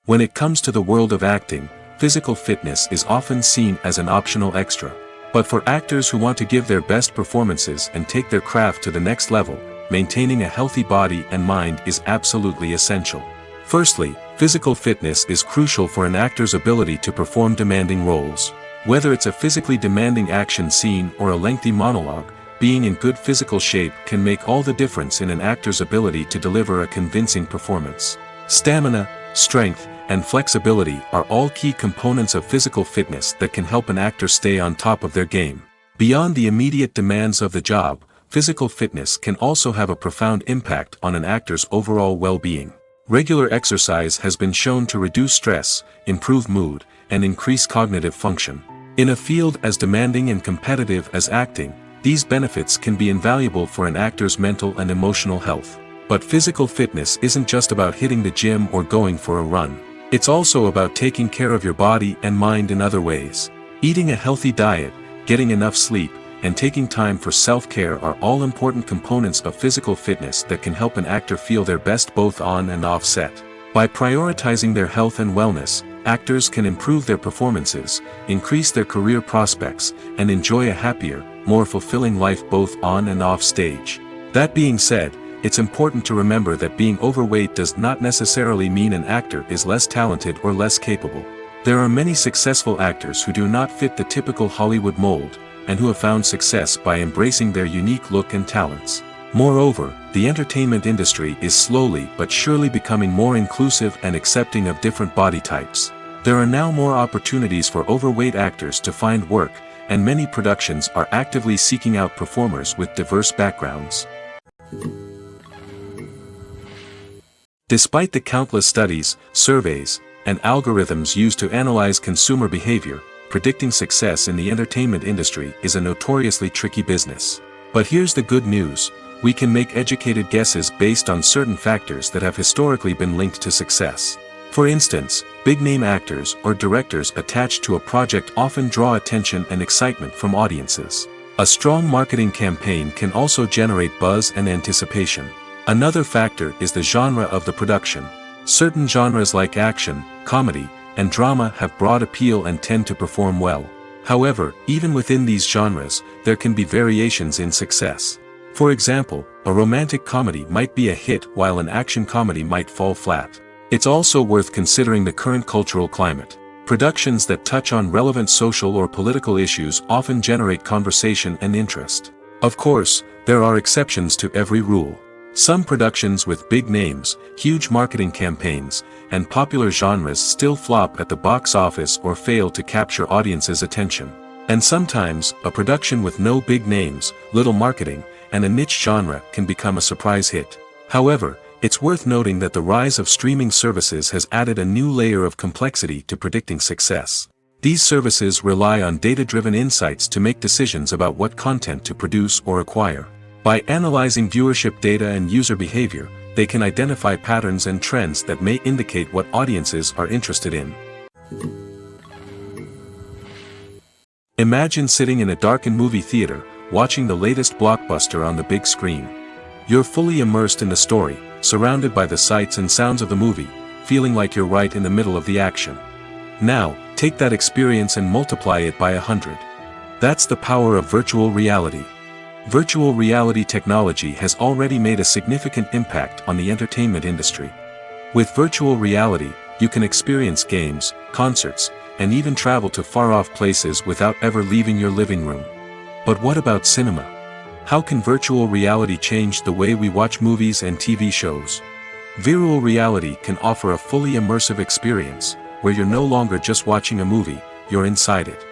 B: When it comes to the world of acting, physical fitness is often seen as an optional extra. But for actors who want to give their best performances and take their craft to the next level, maintaining a healthy body and mind is absolutely essential. Firstly, physical fitness is crucial for an actor's ability to perform demanding roles. Whether it's a physically demanding action scene or a lengthy monologue, being in good physical shape can make all the difference in an actor's ability to deliver a convincing performance. Stamina, strength, and flexibility are all key components of physical fitness that can help an actor stay on top of their game. Beyond the immediate demands of the job, physical fitness can also have a profound impact on an actor's overall well-being. Regular exercise has been shown to reduce stress, improve mood, and increase cognitive function. In a field as demanding and competitive as acting, these benefits can be invaluable for an actor's mental and emotional health. But physical fitness isn't just about hitting the gym or going for a run. It's also about taking care of your body and mind in other ways. Eating a healthy diet, getting enough sleep, and taking time for self-care are all important components of physical fitness that can help an actor feel their best both on and off set. By prioritizing their health and wellness, actors can improve their performances, increase their career prospects, and enjoy a happier, more fulfilling life both on and off stage. That being said, it's important to remember that being overweight does not necessarily mean an actor is less talented or less capable. There are many successful actors who do not fit the typical Hollywood mold, and who have found success by embracing their unique look and talents. Moreover, the entertainment industry is slowly but surely becoming more inclusive and accepting of different body types. There are now more opportunities for overweight actors to find work, and many productions are actively seeking out performers with diverse backgrounds. Despite the countless studies, surveys, and algorithms used to analyze consumer behavior, predicting success in the entertainment industry is a notoriously tricky business. But here's the good news: we can make educated guesses based on certain factors that have historically been linked to success. For instance, big-name actors or directors attached to a project often draw attention and excitement from audiences. A strong marketing campaign can also generate buzz and anticipation. Another factor is the genre of the production. Certain genres like action, comedy, and drama have broad appeal and tend to perform well. However, even within these genres, there can be variations in success. For example, a romantic comedy might be a hit while an action comedy might fall flat. It's also worth considering the current cultural climate. Productions that touch on relevant social or political issues often generate conversation and interest. Of course, there are exceptions to every rule. Some productions with big names, huge marketing campaigns, and popular genres still flop at the box office or fail to capture audiences' attention. And sometimes, a production with no big names, little marketing, and a niche genre can become a surprise hit. However, it's worth noting that the rise of streaming services has added a new layer of complexity to predicting success. These services rely on data-driven insights to make decisions about what content to produce or acquire. By analyzing viewership data and user behavior, they can identify patterns and trends that may indicate what audiences are interested in. Imagine sitting in a darkened movie theater, watching the latest blockbuster on the big screen. You're fully immersed in the story, surrounded by the sights and sounds of the movie, feeling like you're right in the middle of the action. Now, take that experience and multiply it by 100. That's the power of virtual reality. Virtual reality technology has already made a significant impact on the entertainment industry. With virtual reality, you can experience games, concerts, and even travel to far-off places without ever leaving your living room. But what about cinema? How can virtual reality change the way we watch movies and TV shows? Virtual reality can offer a fully immersive experience, where you're no longer just watching a movie, you're inside it.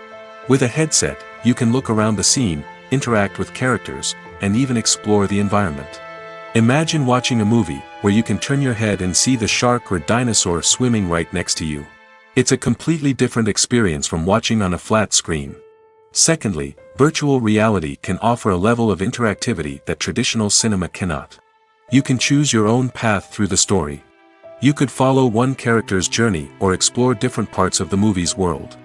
B: With a headset, you can look around the scene, interact with characters, and even explore the environment. Imagine watching a movie where you can turn your head and see the shark or dinosaur swimming right next to you. It's a completely different experience from watching on a flat screen. Secondly, virtual reality can offer a level of interactivity that traditional cinema cannot. You can choose your own path through the story. You could follow one character's journey or explore different parts of the movie's world.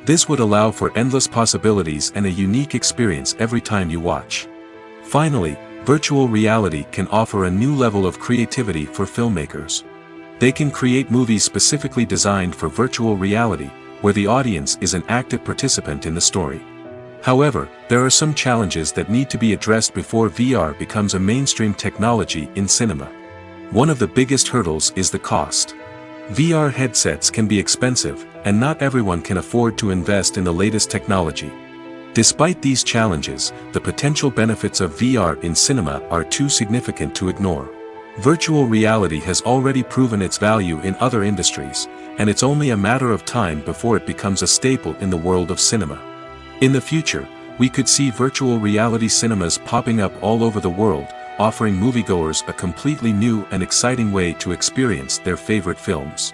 B: This would allow for endless possibilities and a unique experience every time you watch. Finally, virtual reality can offer a new level of creativity for filmmakers. They can create movies specifically designed for virtual reality, where the audience is an active participant in the story. However, there are some challenges that need to be addressed before VR becomes a mainstream technology in cinema. One of the biggest hurdles is the cost. VR headsets can be expensive, and not everyone can afford to invest in the latest technology. Despite these challenges, the potential benefits of VR in cinema are too significant to ignore. Virtual reality has already proven its value in other industries, and it's only a matter of time before it becomes a staple in the world of cinema. In the future, we could see virtual reality cinemas popping up all over the world, offering moviegoers a completely new and exciting way to experience their favorite films.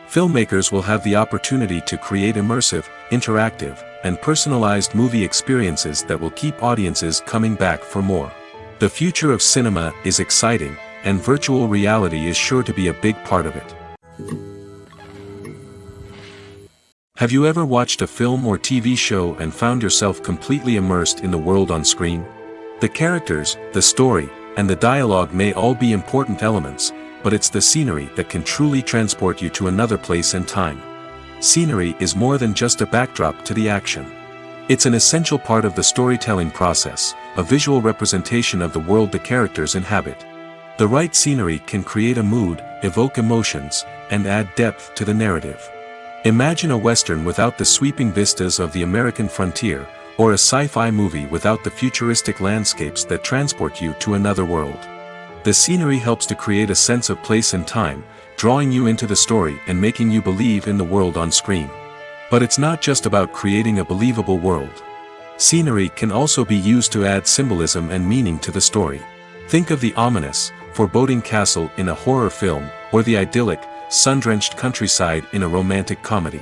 B: Filmmakers will have the opportunity to create immersive, interactive, and personalized movie experiences that will keep audiences coming back for more. The future of cinema is exciting, and virtual reality is sure to be a big part of it. Have you ever watched a film or TV show and found yourself completely immersed in the world on screen? The characters, the story, and the dialogue may all be important elements, but it's the scenery that can truly transport you to another place and time. Scenery is more than just a backdrop to the action. It's an essential part of the storytelling process, a visual representation of the world the characters inhabit. The right scenery can create a mood, evoke emotions, and add depth to the narrative. Imagine a Western without the sweeping vistas of the American frontier, or a sci-fi movie without the futuristic landscapes that transport you to another world. The scenery helps to create a sense of place and time, drawing you into the story and making you believe in the world on screen. But it's not just about creating a believable world. Scenery can also be used to add symbolism and meaning to the story. Think of the ominous, foreboding castle in a horror film, or the idyllic, sun-drenched countryside in a romantic comedy.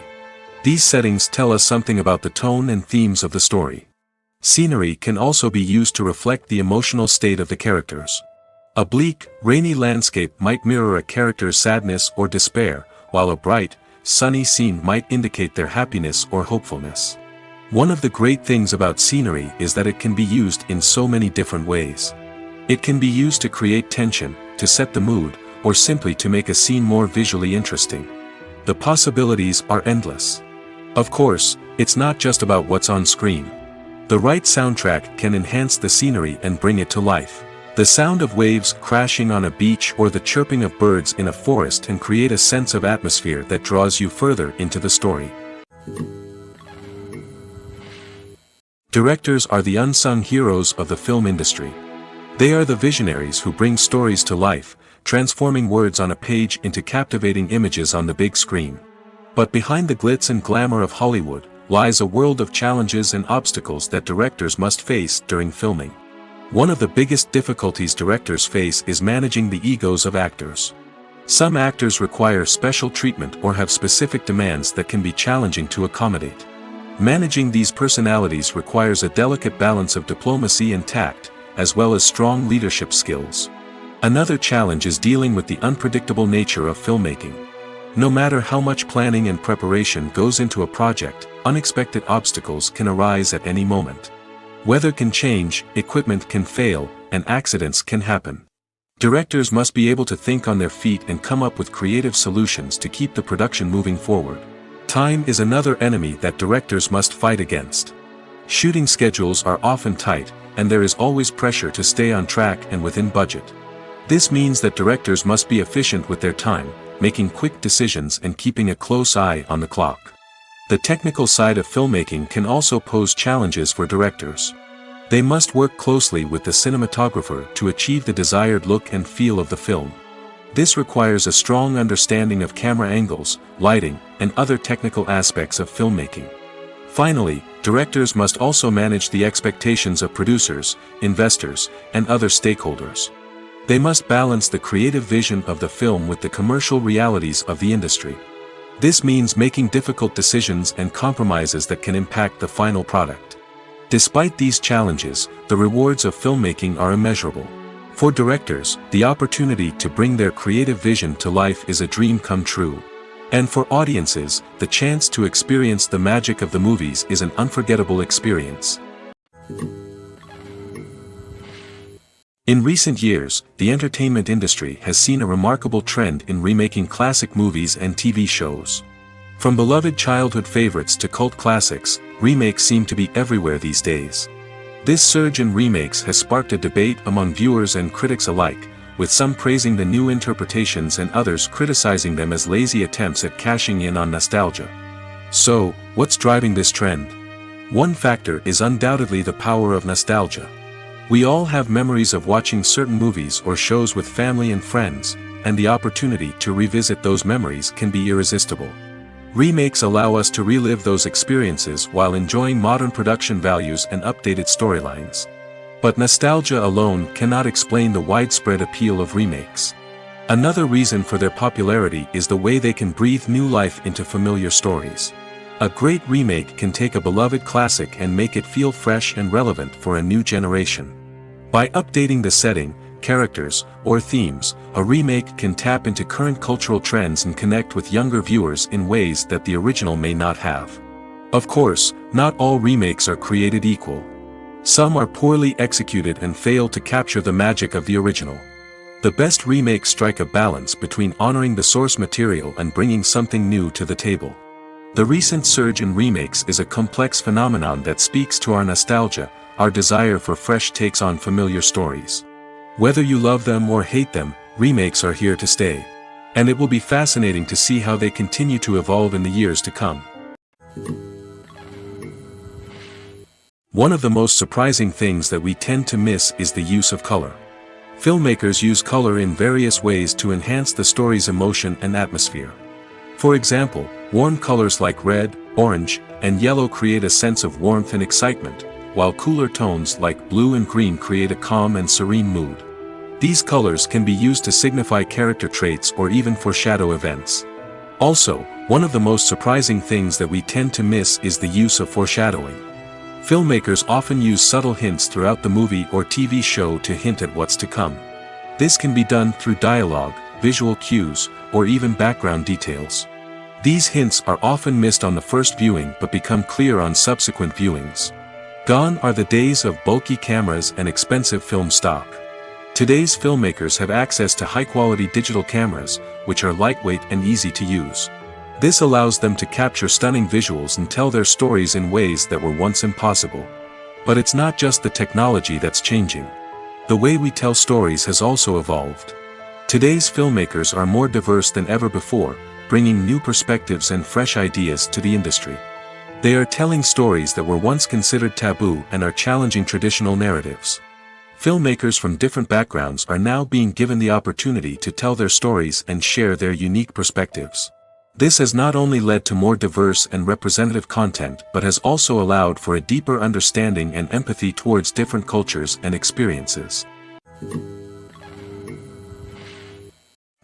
B: These settings tell us something about the tone and themes of the story. Scenery can also be used to reflect the emotional state of the characters. A bleak, rainy landscape might mirror a character's sadness or despair, while a bright, sunny scene might indicate their happiness or hopefulness. One of the great things about scenery is that it can be used in so many different ways. It can be used to create tension, to set the mood, or simply to make a scene more visually interesting. The possibilities are endless. Of course, it's not just about what's on screen. The right soundtrack can enhance the scenery and bring it to life. The sound of waves crashing on a beach or the chirping of birds in a forest can create a sense of atmosphere that draws you further into the story. Directors are the unsung heroes of the film industry. They are the visionaries who bring stories to life, transforming words on a page into captivating images on the big screen. But behind the glitz and glamour of Hollywood, lies a world of challenges and obstacles that directors must face during filming. One of the biggest difficulties directors face is managing the egos of actors. Some actors require special treatment or have specific demands that can be challenging to accommodate. Managing these personalities requires a delicate balance of diplomacy and tact, as well as strong leadership skills. Another challenge is dealing with the unpredictable nature of filmmaking. No matter how much planning and preparation goes into a project, unexpected obstacles can arise at any moment. Weather can change, equipment can fail, and accidents can happen. Directors must be able to think on their feet and come up with creative solutions to keep the production moving forward. Time is another enemy that directors must fight against. Shooting schedules are often tight, and there is always pressure to stay on track and within budget. This means that directors must be efficient with their time, making quick decisions and keeping a close eye on the clock. The technical side of filmmaking can also pose challenges for directors. They must work closely with the cinematographer to achieve the desired look and feel of the film. This requires a strong understanding of camera angles, lighting, and other technical aspects of filmmaking. Finally, directors must also manage the expectations of producers, investors, and other stakeholders. They must balance the creative vision of the film with the commercial realities of the industry. This means making difficult decisions and compromises that can impact the final product. Despite these challenges, the rewards of filmmaking are immeasurable. For directors, the opportunity to bring their creative vision to life is a dream come true. And for audiences, the chance to experience the magic of the movies is an unforgettable experience. In recent years, the entertainment industry has seen a remarkable trend in remaking classic movies and TV shows. From beloved childhood favorites to cult classics, remakes seem to be everywhere these days. This surge in remakes has sparked a debate among viewers and critics alike, with some praising the new interpretations and others criticizing them as lazy attempts at cashing in on nostalgia. So, what's driving this trend? One factor is undoubtedly the power of nostalgia. We all have memories of watching certain movies or shows with family and friends, and the opportunity to revisit those memories can be irresistible. Remakes allow us to relive those experiences while enjoying modern production values and updated storylines. But nostalgia alone cannot explain the widespread appeal of remakes. Another reason for their popularity is the way they can breathe new life into familiar stories. A great remake can take a beloved classic and make it feel fresh and relevant for a new generation. By updating the setting, characters, or themes, a remake can tap into current cultural trends and connect with younger viewers in ways that the original may not have. Of course, not all remakes are created equal. Some are poorly executed and fail to capture the magic of the original. The best remakes strike a balance between honoring the source material and bringing something new to the table. The recent surge in remakes is a complex phenomenon that speaks to our nostalgia, our desire for fresh takes on familiar stories. Whether you love them or hate them, remakes are here to stay. And it will be fascinating to see how they continue to evolve in the years to come. One of the most surprising things that we tend to miss is the use of color. Filmmakers use color in various ways to enhance the story's emotion and atmosphere. For example, warm colors like red, orange, and yellow create a sense of warmth and excitement, while cooler tones like blue and green create a calm and serene mood. These colors can be used to signify character traits or even foreshadow events. Also, one of the most surprising things that we tend to miss is the use of foreshadowing. Filmmakers often use subtle hints throughout the movie or TV show to hint at what's to come. This can be done through dialogue, visual cues, or even background details. These hints are often missed on the first viewing but become clear on subsequent viewings. Gone are the days of bulky cameras and expensive film stock. Today's filmmakers have access to high-quality digital cameras, which are lightweight and easy to use. This allows them to capture stunning visuals and tell their stories in ways that were once impossible. But it's not just the technology that's changing. The way we tell stories has also evolved. Today's filmmakers are more diverse than ever before, bringing new perspectives and fresh ideas to the industry. They are telling stories that were once considered taboo and are challenging traditional narratives. Filmmakers from different backgrounds are now being given the opportunity to tell their stories and share their unique perspectives. This has not only led to more diverse and representative content but has also allowed for a deeper understanding and empathy towards different cultures and experiences.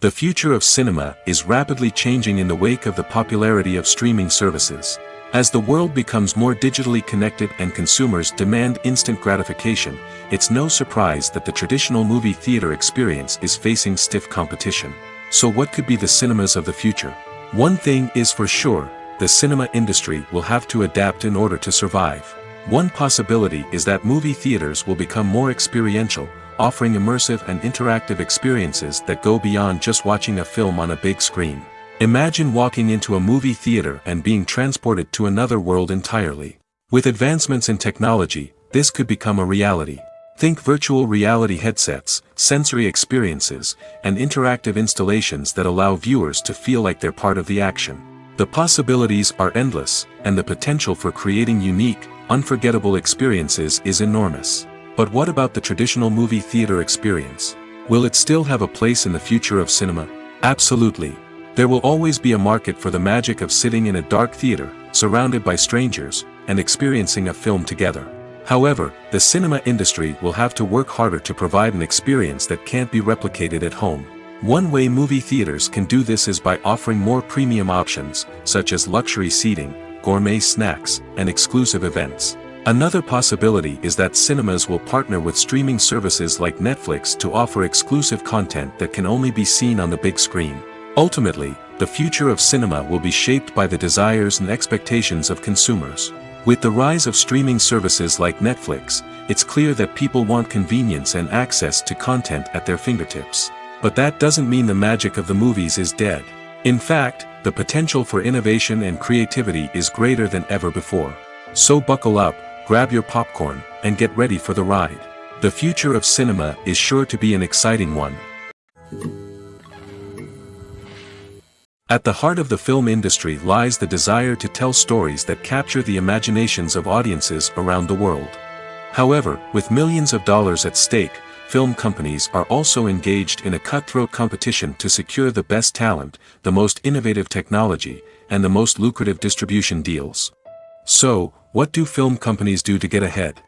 B: The future of cinema is rapidly changing in the wake of the popularity of streaming services. As the world becomes more digitally connected and consumers demand instant gratification, it's no surprise that the traditional movie theater experience is facing stiff competition. So what could be the cinemas of the future? One thing is for sure, the cinema industry will have to adapt in order to survive. One possibility is that movie theaters will become more experiential, offering immersive and interactive experiences that go beyond just watching a film on a big screen. Imagine walking into a movie theater and being transported to another world entirely. With advancements in technology, this could become a reality. Think virtual reality headsets, sensory experiences, and interactive installations that allow viewers to feel like they're part of the action. The possibilities are endless, and the potential for creating unique, unforgettable experiences is enormous. But what about the traditional movie theater experience? Will it still have a place in the future of cinema? Absolutely. There will always be a market for the magic of sitting in a dark theater, surrounded by strangers, and experiencing a film together. However, the cinema industry will have to work harder to provide an experience that can't be replicated at home. One way movie theaters can do this is by offering more premium options, such as luxury seating, gourmet snacks, and exclusive events. Another possibility is that cinemas will partner with streaming services like Netflix to offer exclusive content that can only be seen on the big screen. Ultimately, the future of cinema will be shaped by the desires and expectations of consumers. With the rise of streaming services like Netflix, it's clear that people want convenience and access to content at their fingertips. But that doesn't mean the magic of the movies is dead. In fact, the potential for innovation and creativity is greater than ever before. So buckle up, grab your popcorn, and get ready for the ride. The future of cinema is sure to be an exciting one. At the heart of the film industry lies the desire to tell stories that capture the imaginations of audiences around the world. However, with millions of dollars at stake, film companies are also engaged in a cutthroat competition to secure the best talent, the most innovative technology, and the most lucrative distribution deals. So, what do film companies do to get ahead?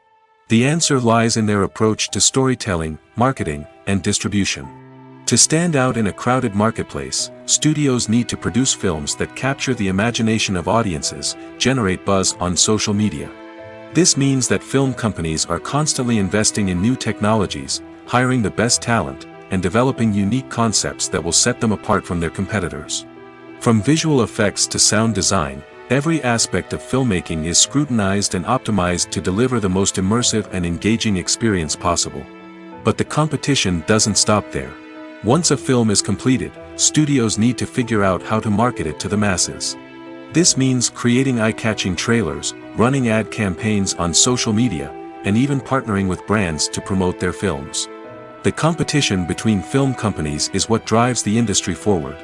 B: The answer lies in their approach to storytelling, marketing, and distribution. To stand out in a crowded marketplace, studios need to produce films that capture the imagination of audiences, generate buzz on social media. This means that film companies are constantly investing in new technologies, hiring the best talent, and developing unique concepts that will set them apart from their competitors. From visual effects to sound design, every aspect of filmmaking is scrutinized and optimized to deliver the most immersive and engaging experience possible. But the competition doesn't stop there. Once a film is completed, studios need to figure out how to market it to the masses. This means creating eye-catching trailers, running ad campaigns on social media, and even partnering with brands to promote their films. The competition between film companies is what drives the industry forward.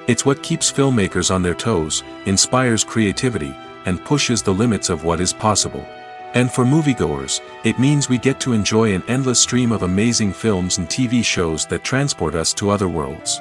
B: It's what keeps filmmakers on their toes, inspires creativity, and pushes the limits of what is possible. And for moviegoers, it means we get to enjoy an endless stream of amazing films and TV shows that transport us to other worlds.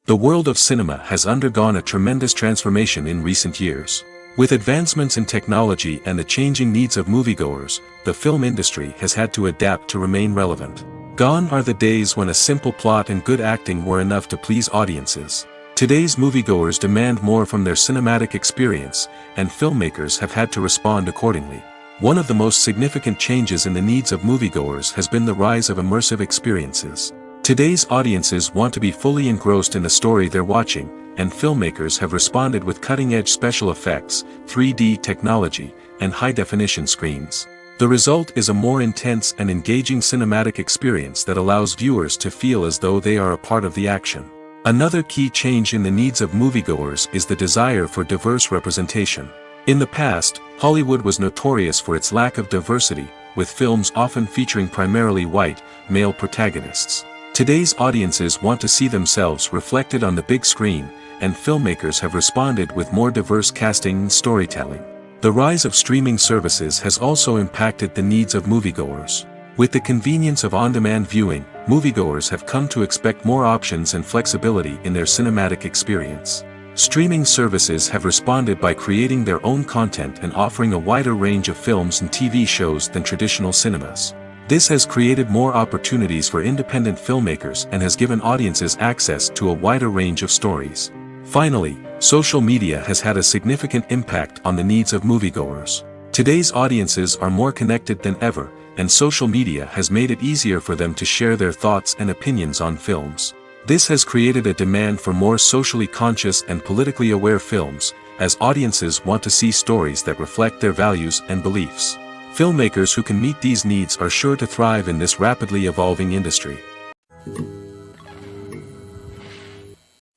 B: The world of cinema has undergone a tremendous transformation in recent years. With advancements in technology and the changing needs of moviegoers, the film industry has had to adapt to remain relevant. Gone are the days when a simple plot and good acting were enough to please audiences. Today's moviegoers demand more from their cinematic experience, and filmmakers have had to respond accordingly. One of the most significant changes in the needs of moviegoers has been the rise of immersive experiences. Today's audiences want to be fully engrossed in the story they're watching, and filmmakers have responded with cutting-edge special effects, 3D technology, and high-definition screens. The result is a more intense and engaging cinematic experience that allows viewers to feel as though they are a part of the action. Another key change in the needs of moviegoers is the desire for diverse representation. In the past, Hollywood was notorious for its lack of diversity, with films often featuring primarily white, male protagonists. Today's audiences want to see themselves reflected on the big screen, and filmmakers have responded with more diverse casting and storytelling. The rise of streaming services has also impacted the needs of moviegoers. With the convenience of on-demand viewing, moviegoers have come to expect more options and flexibility in their cinematic experience. Streaming services have responded by creating their own content and offering a wider range of films and TV shows than traditional cinemas. This has created more opportunities for independent filmmakers and has given audiences access to a wider range of stories. Finally, social media has had a significant impact on the needs of moviegoers. Today's audiences are more connected than ever, and social media has made it easier for them to share their thoughts and opinions on films. This has created a demand for more socially conscious and politically aware films, as audiences want to see stories that reflect their values and beliefs. Filmmakers who can meet these needs are sure to thrive in this rapidly evolving industry.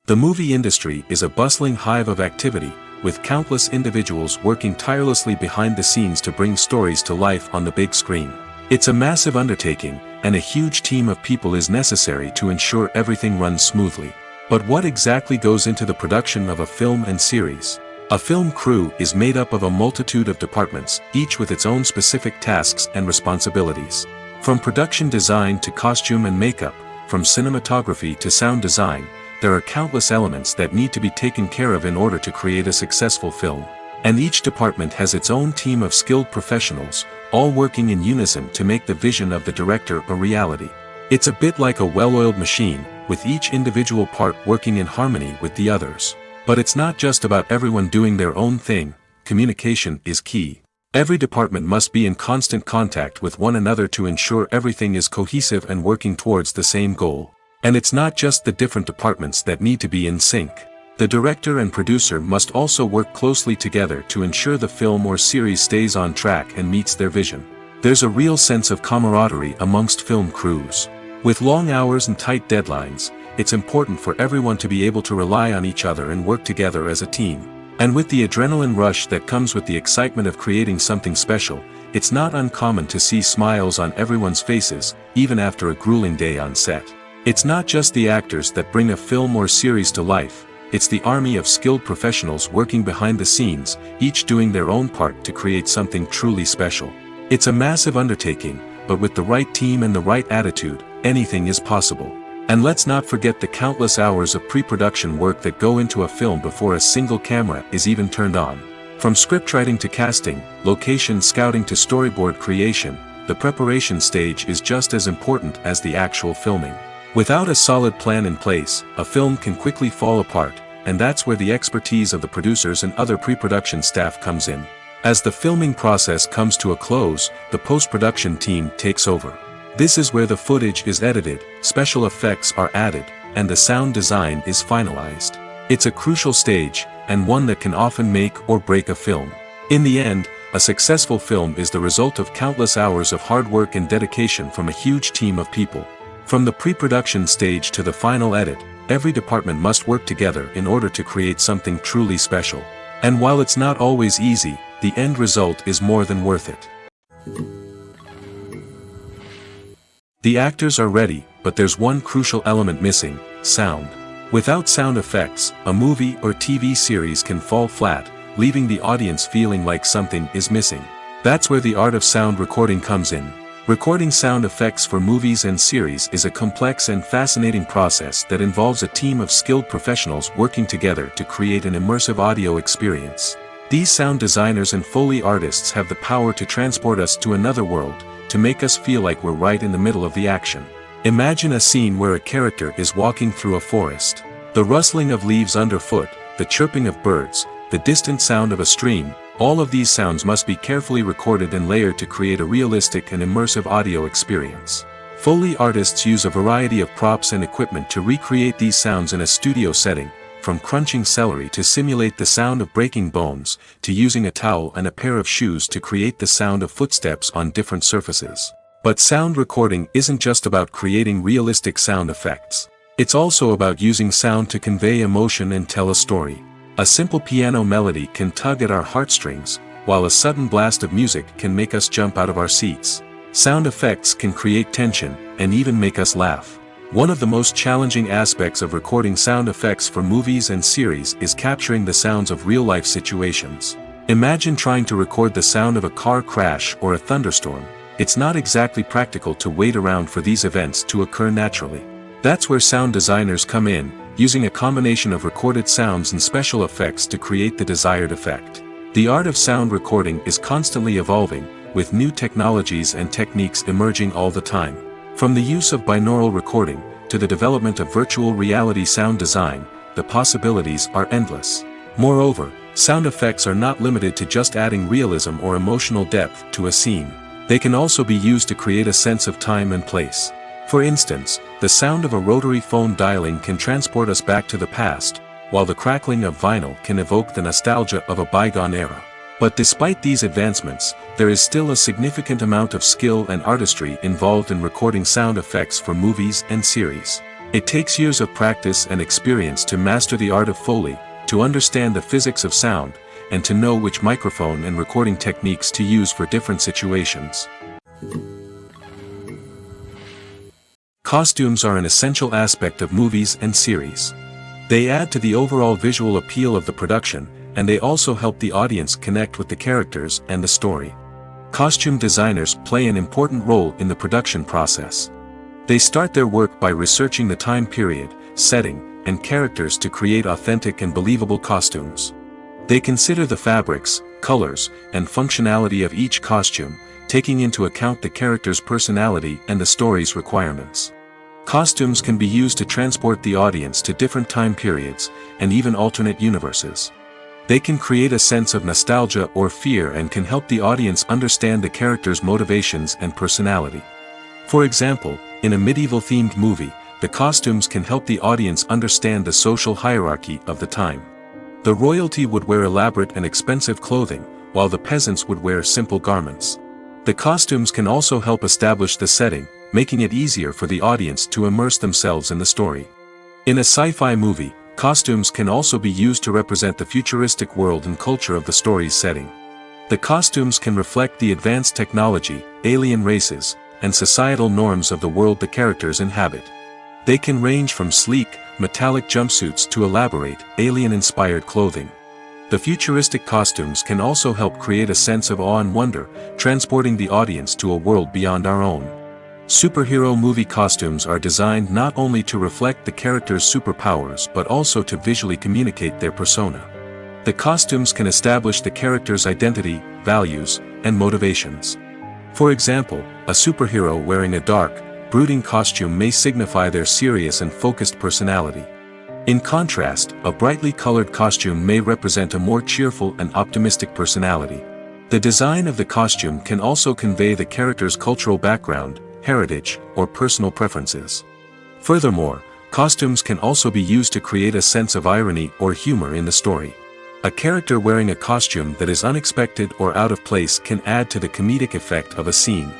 B: The movie industry is a bustling hive of activity, with countless individuals working tirelessly behind the scenes to bring stories to life on the big screen. It's a massive undertaking, and a huge team of people is necessary to ensure everything runs smoothly. But what exactly goes into the production of a film and series? A film crew is made up of a multitude of departments, each with its own specific tasks and responsibilities. From production design to costume and makeup, from cinematography to sound design, there are countless elements that need to be taken care of in order to create a successful film. And each department has its own team of skilled professionals, all working in unison to make the vision of the director a reality. It's a bit like a well-oiled machine, with each individual part working in harmony with the others. But it's not just about everyone doing their own thing. Communication is key. Every department must be in constant contact with one another to ensure everything is cohesive and working towards the same goal. And it's not just the different departments that need to be in sync. The director and producer must also work closely together to ensure the film or series stays on track and meets their vision. There's a real sense of camaraderie amongst film crews. With long hours and tight deadlines, it's important for everyone to be able to rely on each other and work together as a team. And with the adrenaline rush that comes with the excitement of creating something special, it's not uncommon to see smiles on everyone's faces, even after a grueling day on set. It's not just the actors that bring a film or series to life, it's the army of skilled professionals working behind the scenes, each doing their own part to create something truly special. It's a massive undertaking, but with the right team and the right attitude, anything is possible. And let's not forget the countless hours of pre-production work that go into a film before a single camera is even turned on. From scriptwriting to casting, location scouting to storyboard creation, the preparation stage is just as important as the actual filming. Without a solid plan in place, a film can quickly fall apart, and that's where the expertise of the producers and other pre-production staff comes in. As the filming process comes to a close, the post-production team takes over. This is where the footage is edited, special effects are added, and the sound design is finalized. It's a crucial stage, and one that can often make or break a film. In the end, a successful film is the result of countless hours of hard work and dedication from a huge team of people. From the pre-production stage to the final edit, every department must work together in order to create something truly special. And while it's not always easy, the end result is more than worth it. The actors are ready, but there's one crucial element missing: sound. Without sound effects, a movie or TV series can fall flat, leaving the audience feeling like something is missing. That's where the art of sound recording comes in. Recording sound effects for movies and series is a complex and fascinating process that involves a team of skilled professionals working together to create an immersive audio experience. These sound designers and Foley artists have the power to transport us to another world, to make us feel like we're right in the middle of the action. Imagine a scene where a character is walking through a forest. The rustling of leaves underfoot, the chirping of birds, the distant sound of a stream, all of these sounds must be carefully recorded and layered to create a realistic and immersive audio experience. Foley artists use a variety of props and equipment to recreate these sounds in a studio setting, from crunching celery to simulate the sound of breaking bones, to using a towel and a pair of shoes to create the sound of footsteps on different surfaces. But sound recording isn't just about creating realistic sound effects. It's also about using sound to convey emotion and tell a story. A simple piano melody can tug at our heartstrings, while a sudden blast of music can make us jump out of our seats. Sound effects can create tension, and even make us laugh. One of the most challenging aspects of recording sound effects for movies and series is capturing the sounds of real-life situations. Imagine trying to record the sound of a car crash or a thunderstorm. It's not exactly practical to wait around for these events to occur naturally. That's where sound designers come in, using a combination of recorded sounds and special effects to create the desired effect. The art of sound recording is constantly evolving, with new technologies and techniques emerging all the time. From the use of binaural recording, to the development of virtual reality sound design, the possibilities are endless. Moreover, sound effects are not limited to just adding realism or emotional depth to a scene. They can also be used to create a sense of time and place. For instance, the sound of a rotary phone dialing can transport us back to the past, while the crackling of vinyl can evoke the nostalgia of a bygone era. But despite these advancements, there is still a significant amount of skill and artistry involved in recording sound effects for movies and series. It takes years of practice and experience to master the art of Foley, to understand the physics of sound, and to know which microphone and recording techniques to use for different situations. Costumes are an essential aspect of movies and series. They add to the overall visual appeal of the production, and they also help the audience connect with the characters and the story. Costume designers play an important role in the production process. They start their work by researching the time period, setting, and characters to create authentic and believable costumes. They consider the fabrics, colors, and functionality of each costume, taking into account the character's personality and the story's requirements. Costumes can be used to transport the audience to different time periods, and even alternate universes. They can create a sense of nostalgia or fear and can help the audience understand the character's motivations and personality. For example, in a medieval-themed movie, the costumes can help the audience understand the social hierarchy of the time. The royalty would wear elaborate and expensive clothing, while the peasants would wear simple garments. The costumes can also help establish the setting, making it easier for the audience to immerse themselves in the story. In a sci-fi movie, costumes can also be used to represent the futuristic world and culture of the story's setting. The costumes can reflect the advanced technology, alien races, and societal norms of the world the characters inhabit. They can range from sleek, metallic jumpsuits to elaborate, alien-inspired clothing. The futuristic costumes can also help create a sense of awe and wonder, transporting the audience to a world beyond our own. Superhero movie costumes are designed not only to reflect the character's superpowers but also to visually communicate their persona. The costumes can establish the character's identity, values, and motivations. For example, a superhero wearing a dark, brooding costume may signify their serious and focused personality. In contrast, a brightly colored costume may represent a more cheerful and optimistic personality. The design of the costume can also convey the character's cultural background, heritage, or personal preferences. Furthermore, costumes can also be used to create a sense of irony or humor in the story. A character wearing a costume that is unexpected or out of place can add to the comedic effect of a scene.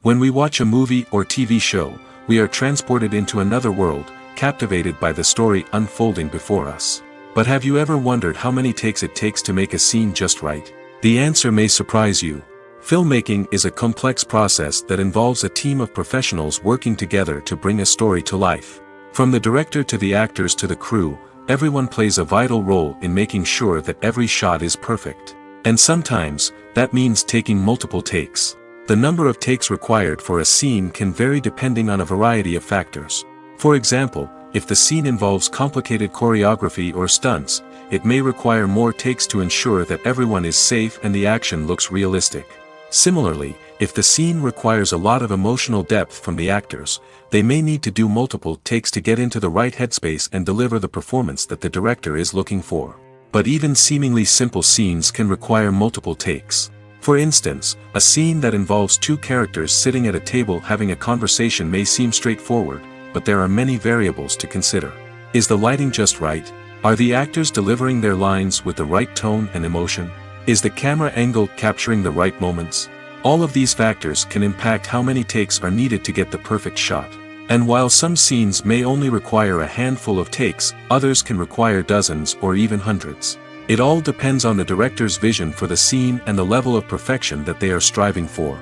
B: When we watch a movie or TV show, we are transported into another world, captivated by the story unfolding before us. But have you ever wondered how many takes it takes to make a scene just right? The answer may surprise you. Filmmaking is a complex process that involves a team of professionals working together to bring a story to life. From the director to the actors to the crew, everyone plays a vital role in making sure that every shot is perfect. And sometimes, that means taking multiple takes. The number of takes required for a scene can vary depending on a variety of factors. For example, if the scene involves complicated choreography or stunts, it may require more takes to ensure that everyone is safe and the action looks realistic. Similarly, if the scene requires a lot of emotional depth from the actors, they may need to do multiple takes to get into the right headspace and deliver the performance that the director is looking for. But even seemingly simple scenes can require multiple takes. For instance, a scene that involves two characters sitting at a table having a conversation may seem straightforward, but there are many variables to consider. Is the lighting just right? Are the actors delivering their lines with the right tone and emotion? Is the camera angle capturing the right moments? All of these factors can impact how many takes are needed to get the perfect shot. And while some scenes may only require a handful of takes, others can require dozens or even hundreds. It all depends on the director's vision for the scene and the level of perfection that they are striving for.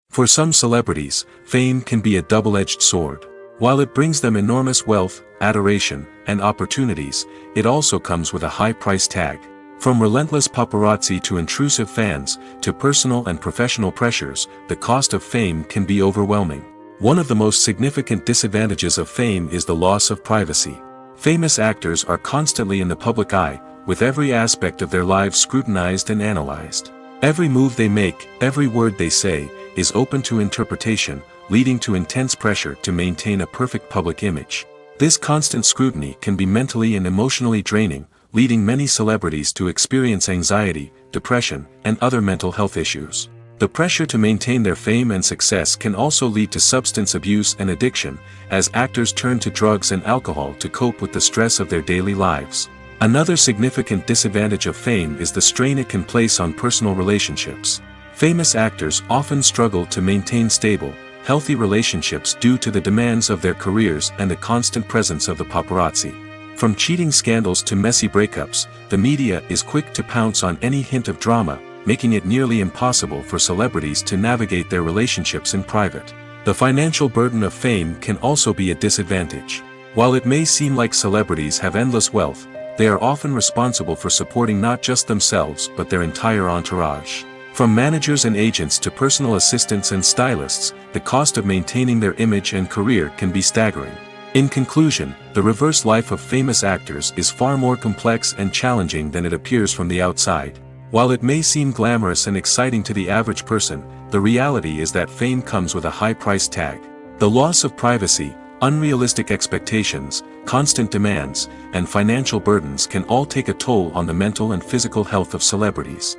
B: For some celebrities, fame can be a double-edged sword. While it brings them enormous wealth, adoration, and opportunities, it also comes with a high price tag. From relentless paparazzi to intrusive fans, to personal and professional pressures, the cost of fame can be overwhelming. One of the most significant disadvantages of fame is the loss of privacy. Famous actors are constantly in the public eye, with every aspect of their lives scrutinized and analyzed. Every move they make, every word they say, is open to interpretation, leading to intense pressure to maintain a perfect public image. This constant scrutiny can be mentally and emotionally draining, leading many celebrities to experience anxiety, depression, and other mental health issues. The pressure to maintain their fame and success can also lead to substance abuse and addiction, as actors turn to drugs and alcohol to cope with the stress of their daily lives. Another significant disadvantage of fame is the strain it can place on personal relationships. Famous actors often struggle to maintain stable, healthy relationships due to the demands of their careers and the constant presence of the paparazzi. From cheating scandals to messy breakups, the media is quick to pounce on any hint of drama, making it nearly impossible for celebrities to navigate their relationships in private. The financial burden of fame can also be a disadvantage. While it may seem like celebrities have endless wealth, they are often responsible for supporting not just themselves but their entire entourage. From managers and agents to personal assistants and stylists, the cost of maintaining their image and career can be staggering. In conclusion, the reverse life of famous actors is far more complex and challenging than it appears from the outside. While it may seem glamorous and exciting to the average person, the reality is that fame comes with a high price tag. The loss of privacy, unrealistic expectations, constant demands, and financial burdens can all take a toll on the mental and physical health of celebrities.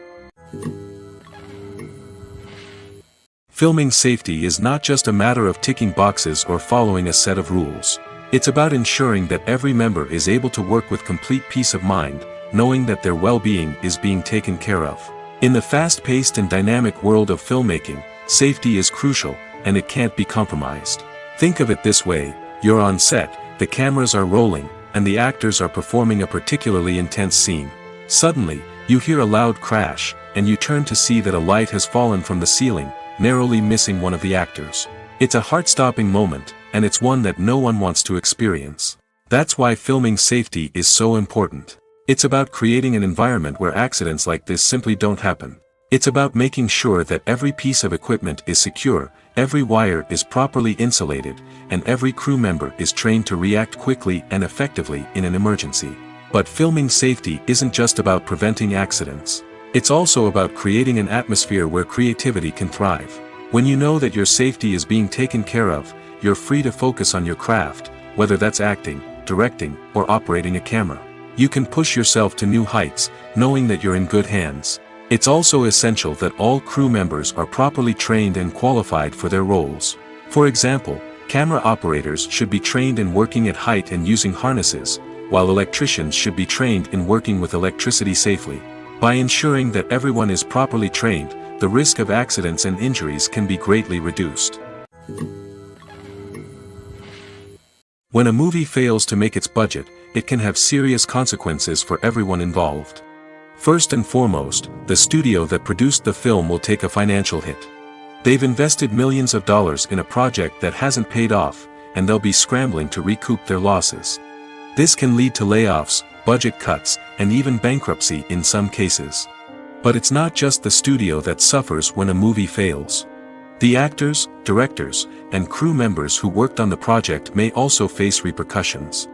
B: Filming safety is not just a matter of ticking boxes or following a set of rules. It's about ensuring that every member is able to work with complete peace of mind, knowing that their well-being is being taken care of. In the fast-paced and dynamic world of filmmaking, safety is crucial, and it can't be compromised. Think of it this way: you're on set, the cameras are rolling, and the actors are performing a particularly intense scene. Suddenly, you hear a loud crash, and you turn to see that a light has fallen from the ceiling, narrowly missing one of the actors. It's a heart-stopping moment, and it's one that no one wants to experience. That's why filming safety is so important. It's about creating an environment where accidents like this simply don't happen. It's about making sure that every piece of equipment is secure, every wire is properly insulated, and every crew member is trained to react quickly and effectively in an emergency. But filming safety isn't just about preventing accidents. It's also about creating an atmosphere where creativity can thrive. When you know that your safety is being taken care of, you're free to focus on your craft, whether that's acting, directing, or operating a camera. You can push yourself to new heights, knowing that you're in good hands. It's also essential that all crew members are properly trained and qualified for their roles. For example, camera operators should be trained in working at height and using harnesses, while electricians should be trained in working with electricity safely. By ensuring that everyone is properly trained, the risk of accidents and injuries can be greatly reduced. When a movie fails to make its budget, it can have serious consequences for everyone involved. First and foremost, the studio that produced the film will take a financial hit. They've invested millions of dollars in a project that hasn't paid off, and they'll be scrambling to recoup their losses. This can lead to layoffs, budget cuts, and even bankruptcy in some cases. But it's not just the studio that suffers when a movie fails. The actors, directors, and crew members who worked on the project may also face repercussions.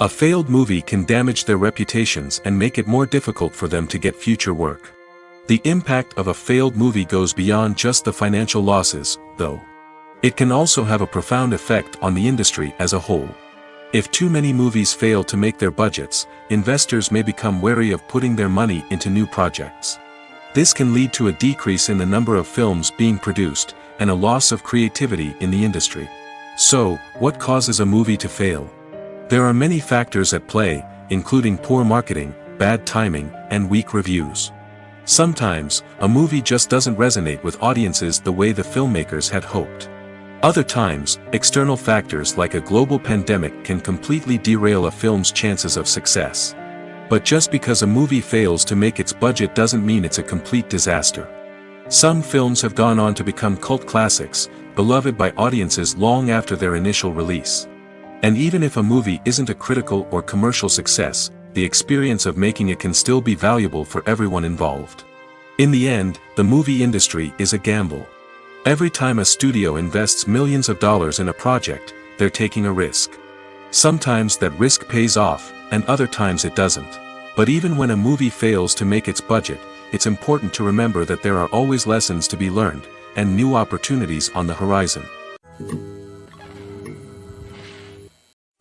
B: A failed movie can damage their reputations and make it more difficult for them to get future work. The impact of a failed movie goes beyond just the financial losses, though. It can also have a profound effect on the industry as a whole. If too many movies fail to make their budgets, investors may become wary of putting their money into new projects. This can lead to a decrease in the number of films being produced, and a loss of creativity in the industry. So, what causes a movie to fail? There are many factors at play, including poor marketing, bad timing, and weak reviews. Sometimes, a movie just doesn't resonate with audiences the way the filmmakers had hoped. Other times, external factors like a global pandemic can completely derail a film's chances of success. But just because a movie fails to make its budget doesn't mean it's a complete disaster. Some films have gone on to become cult classics, beloved by audiences long after their initial release. And even if a movie isn't a critical or commercial success, the experience of making it can still be valuable for everyone involved. In the end, the movie industry is a gamble. Every time a studio invests millions of dollars in a project, they're taking a risk. Sometimes that risk pays off, and other times it doesn't. But even when a movie fails to make its budget, it's important to remember that there are always lessons to be learned, and new opportunities on the horizon.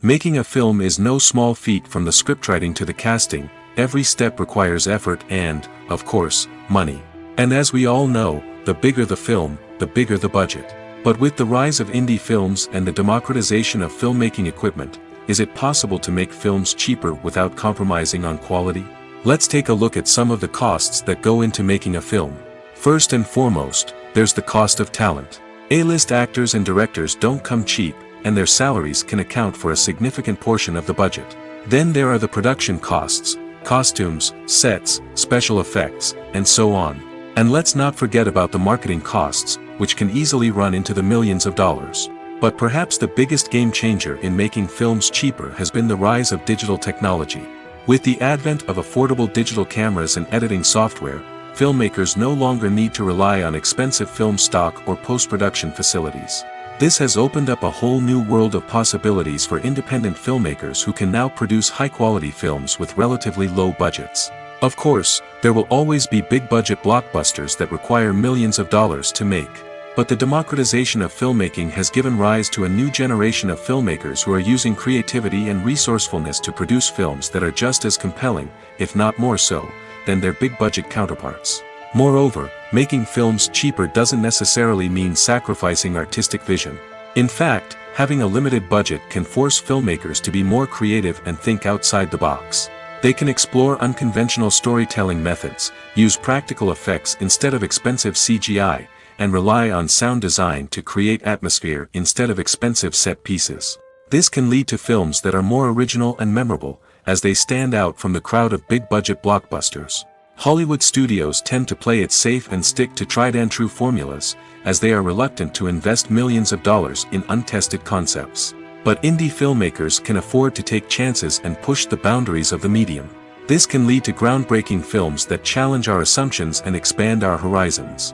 B: Making a film is no small feat. From the scriptwriting to the casting, every step requires effort and, of course, money. And as we all know, the bigger the film, the bigger the budget. But with the rise of indie films and the democratization of filmmaking equipment, is it possible to make films cheaper without compromising on quality? Let's take a look at some of the costs that go into making a film. First and foremost, there's the cost of talent. A-list actors and directors don't come cheap, and their salaries can account for a significant portion of the budget. Then there are the production costs, costumes, sets, special effects, and so on. And let's not forget about the marketing costs, which can easily run into the millions of dollars. But perhaps the biggest game changer in making films cheaper has been the rise of digital technology. With the advent of affordable digital cameras and editing software, filmmakers no longer need to rely on expensive film stock or post-production facilities. This has opened up a whole new world of possibilities for independent filmmakers who can now produce high-quality films with relatively low budgets. Of course, there will always be big-budget blockbusters that require millions of dollars to make. But the democratization of filmmaking has given rise to a new generation of filmmakers who are using creativity and resourcefulness to produce films that are just as compelling, if not more so, than their big-budget counterparts. Moreover, making films cheaper doesn't necessarily mean sacrificing artistic vision. In fact, having a limited budget can force filmmakers to be more creative and think outside the box. They can explore unconventional storytelling methods, use practical effects instead of expensive CGI, and rely on sound design to create atmosphere instead of expensive set pieces. This can lead to films that are more original and memorable, as they stand out from the crowd of big-budget blockbusters. Hollywood studios tend to play it safe and stick to tried-and-true formulas, as they are reluctant to invest millions of dollars in untested concepts. But indie filmmakers can afford to take chances and push the boundaries of the medium. This can lead to groundbreaking films that challenge our assumptions and expand our horizons.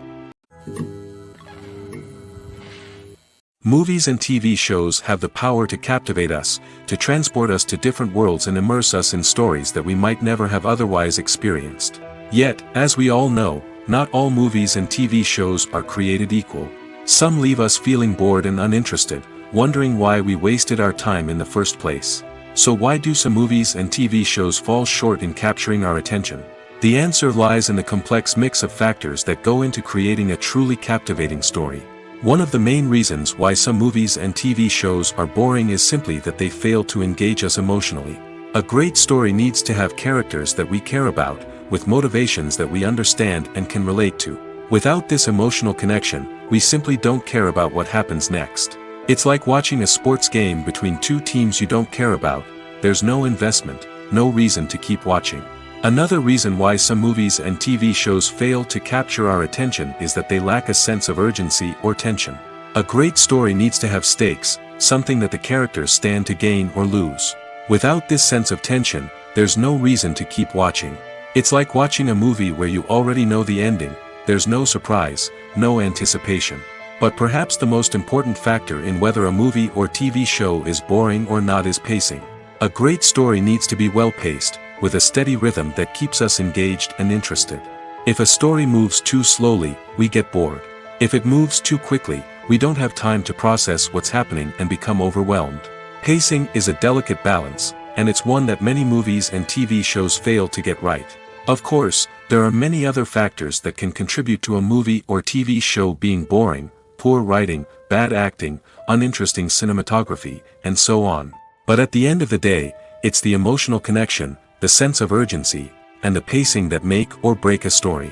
B: Movies and TV shows have the power to captivate us, to transport us to different worlds and immerse us in stories that we might never have otherwise experienced. Yet, as we all know, not all movies and TV shows are created equal. Some leave us feeling bored and uninterested, wondering why we wasted our time in the first place. So why do some movies and TV shows fall short in capturing our attention? The answer lies in the complex mix of factors that go into creating a truly captivating story. One of the main reasons why some movies and TV shows are boring is simply that they fail to engage us emotionally. A great story needs to have characters that we care about, with motivations that we understand and can relate to. Without this emotional connection, we simply don't care about what happens next. It's like watching a sports game between two teams you don't care about. There's no investment, no reason to keep watching. Another reason why some movies and TV shows fail to capture our attention is that they lack a sense of urgency or tension. A great story needs to have stakes, something that the characters stand to gain or lose. Without this sense of tension, there's no reason to keep watching. It's like watching a movie where you already know the ending. There's no surprise, no anticipation. But perhaps the most important factor in whether a movie or TV show is boring or not is pacing. A great story needs to be well-paced, with a steady rhythm that keeps us engaged and interested. If a story moves too slowly, we get bored. If it moves too quickly, we don't have time to process what's happening and become overwhelmed. Pacing is a delicate balance, and it's one that many movies and TV shows fail to get right. Of course, there are many other factors that can contribute to a movie or TV show being boring: poor writing, bad acting, uninteresting cinematography, and so on. But at the end of the day, it's the emotional connection, the sense of urgency, and the pacing that make or break a story.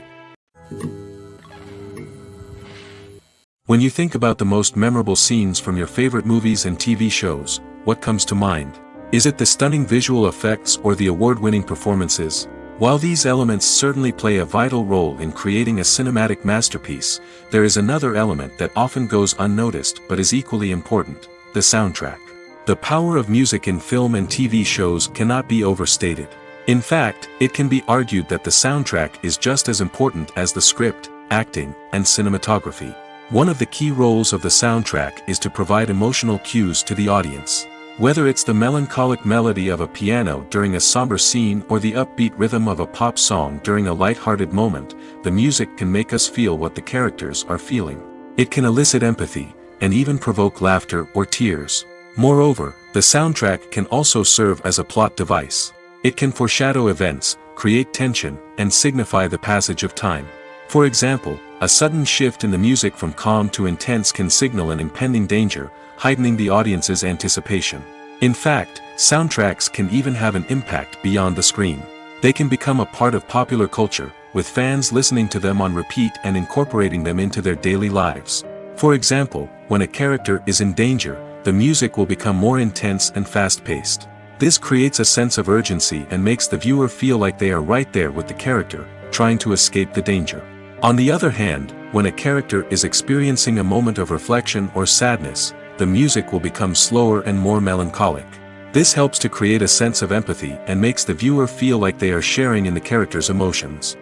B: When you think about the most memorable scenes from your favorite movies and TV shows, what comes to mind? Is it the stunning visual effects or the award-winning performances? While these elements certainly play a vital role in creating a cinematic masterpiece, there is another element that often goes unnoticed but is equally important: the soundtrack. The power of music in film and TV shows cannot be overstated. In fact, it can be argued that the soundtrack is just as important as the script, acting, and cinematography. One of the key roles of the soundtrack is to provide emotional cues to the audience. Whether it's the melancholic melody of a piano during a somber scene or the upbeat rhythm of a pop song during a light-hearted moment, the music can make us feel what the characters are feeling. It can elicit empathy, and even provoke laughter or tears. Moreover, the soundtrack can also serve as a plot device. It can foreshadow events, create tension, and signify the passage of time. For example, a sudden shift in the music from calm to intense can signal an impending danger, heightening the audience's anticipation. In fact, soundtracks can even have an impact beyond the screen. They can become a part of popular culture, with fans listening to them on repeat and incorporating them into their daily lives. For example, when a character is in danger, the music will become more intense and fast-paced. This creates a sense of urgency and makes the viewer feel like they are right there with the character, trying to escape the danger. On the other hand, when a character is experiencing a moment of reflection or sadness, the music will become slower and more melancholic. This helps to create a sense of empathy and makes the viewer feel like they are sharing in the character's emotions.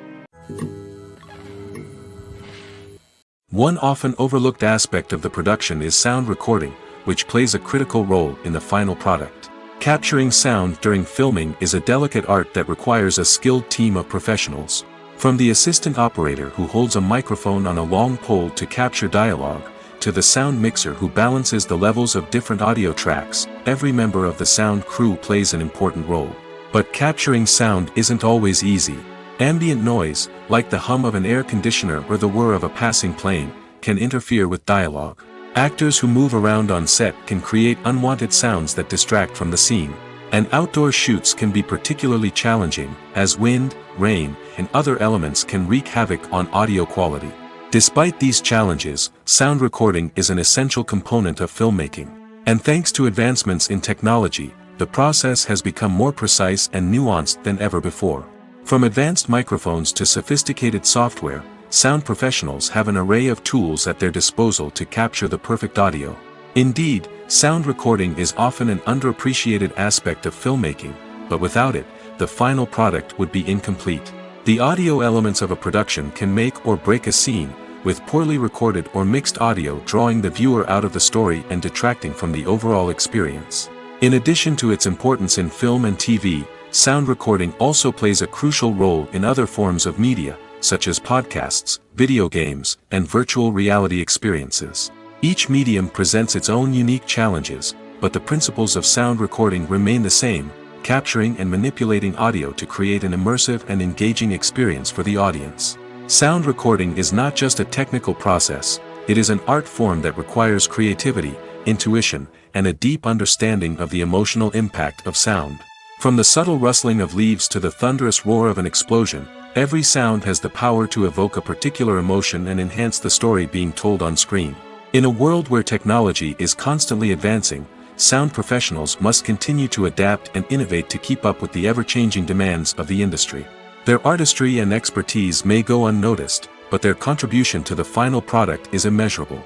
B: One often overlooked aspect of the production is sound recording, which plays a critical role in the final product. Capturing sound during filming is a delicate art that requires a skilled team of professionals. From the assistant operator who holds a microphone on a long pole to capture dialogue, to the sound mixer who balances the levels of different audio tracks, every member of the sound crew plays an important role. But capturing sound isn't always easy. Ambient noise, like the hum of an air conditioner or the whir of a passing plane, can interfere with dialogue. Actors who move around on set can create unwanted sounds that distract from the scene. And outdoor shoots can be particularly challenging, as wind, rain, and other elements can wreak havoc on audio quality. Despite these challenges, sound recording is an essential component of filmmaking. And thanks to advancements in technology, the process has become more precise and nuanced than ever before. From advanced microphones to sophisticated software, sound professionals have an array of tools at their disposal to capture the perfect audio. Indeed, sound recording is often an underappreciated aspect of filmmaking, but without it, the final product would be incomplete. The audio elements of a production can make or break a scene, with poorly recorded or mixed audio drawing the viewer out of the story and detracting from the overall experience. In addition to its importance in film and TV, sound recording also plays a crucial role in other forms of media, such as podcasts, video games, and virtual reality experiences. Each medium presents its own unique challenges, but the principles of sound recording remain the same, capturing and manipulating audio to create an immersive and engaging experience for the audience. Sound recording is not just a technical process, it is an art form that requires creativity, intuition, and a deep understanding of the emotional impact of sound. From the subtle rustling of leaves to the thunderous roar of an explosion, every sound has the power to evoke a particular emotion and enhance the story being told on screen. In a world where technology is constantly advancing, sound professionals must continue to adapt and innovate to keep up with the ever-changing demands of the industry. Their artistry and expertise may go unnoticed, but their contribution to the final product is immeasurable.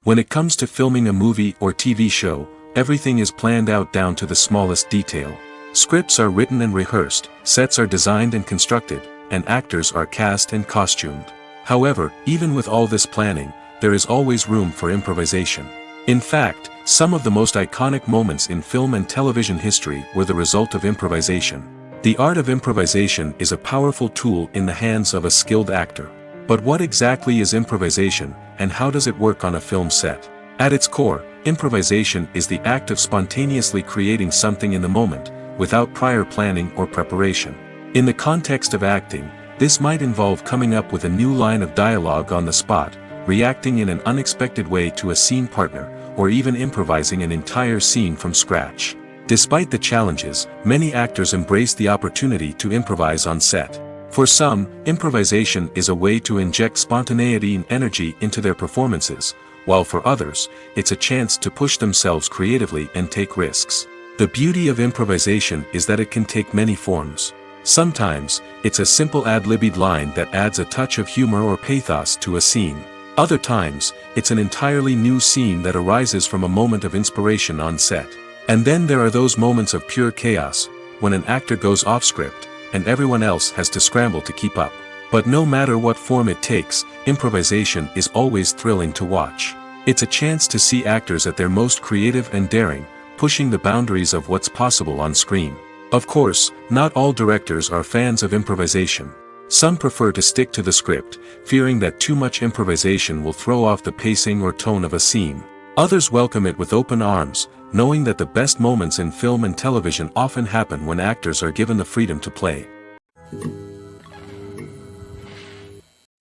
B: When it comes to filming a movie or TV show, everything is planned out down to the smallest detail. Scripts are written and rehearsed, sets are designed and constructed, and actors are cast and costumed. However, even with all this planning, there is always room for improvisation. In fact, some of the most iconic moments in film and television history were the result of improvisation. The art of improvisation is a powerful tool in the hands of a skilled actor. But what exactly is improvisation, and how does it work on a film set? At its core, improvisation is the act of spontaneously creating something in the moment, without prior planning or preparation. In the context of acting, this might involve coming up with a new line of dialogue on the spot, reacting in an unexpected way to a scene partner, or even improvising an entire scene from scratch. Despite the challenges, many actors embrace the opportunity to improvise on set. For some, improvisation is a way to inject spontaneity and energy into their performances, while for others, it's a chance to push themselves creatively and take risks. The beauty of improvisation is that it can take many forms. Sometimes, it's a simple ad-libbed line that adds a touch of humor or pathos to a scene. Other times, it's an entirely new scene that arises from a moment of inspiration on set. And then there are those moments of pure chaos, when an actor goes off script, and everyone else has to scramble to keep up. But no matter what form it takes, improvisation is always thrilling to watch. It's a chance to see actors at their most creative and daring, pushing the boundaries of what's possible on screen. Of course, not all directors are fans of improvisation. Some prefer to stick to the script, fearing that too much improvisation will throw off the pacing or tone of a scene. Others welcome it with open arms, knowing that the best moments in film and television often happen when actors are given the freedom to play.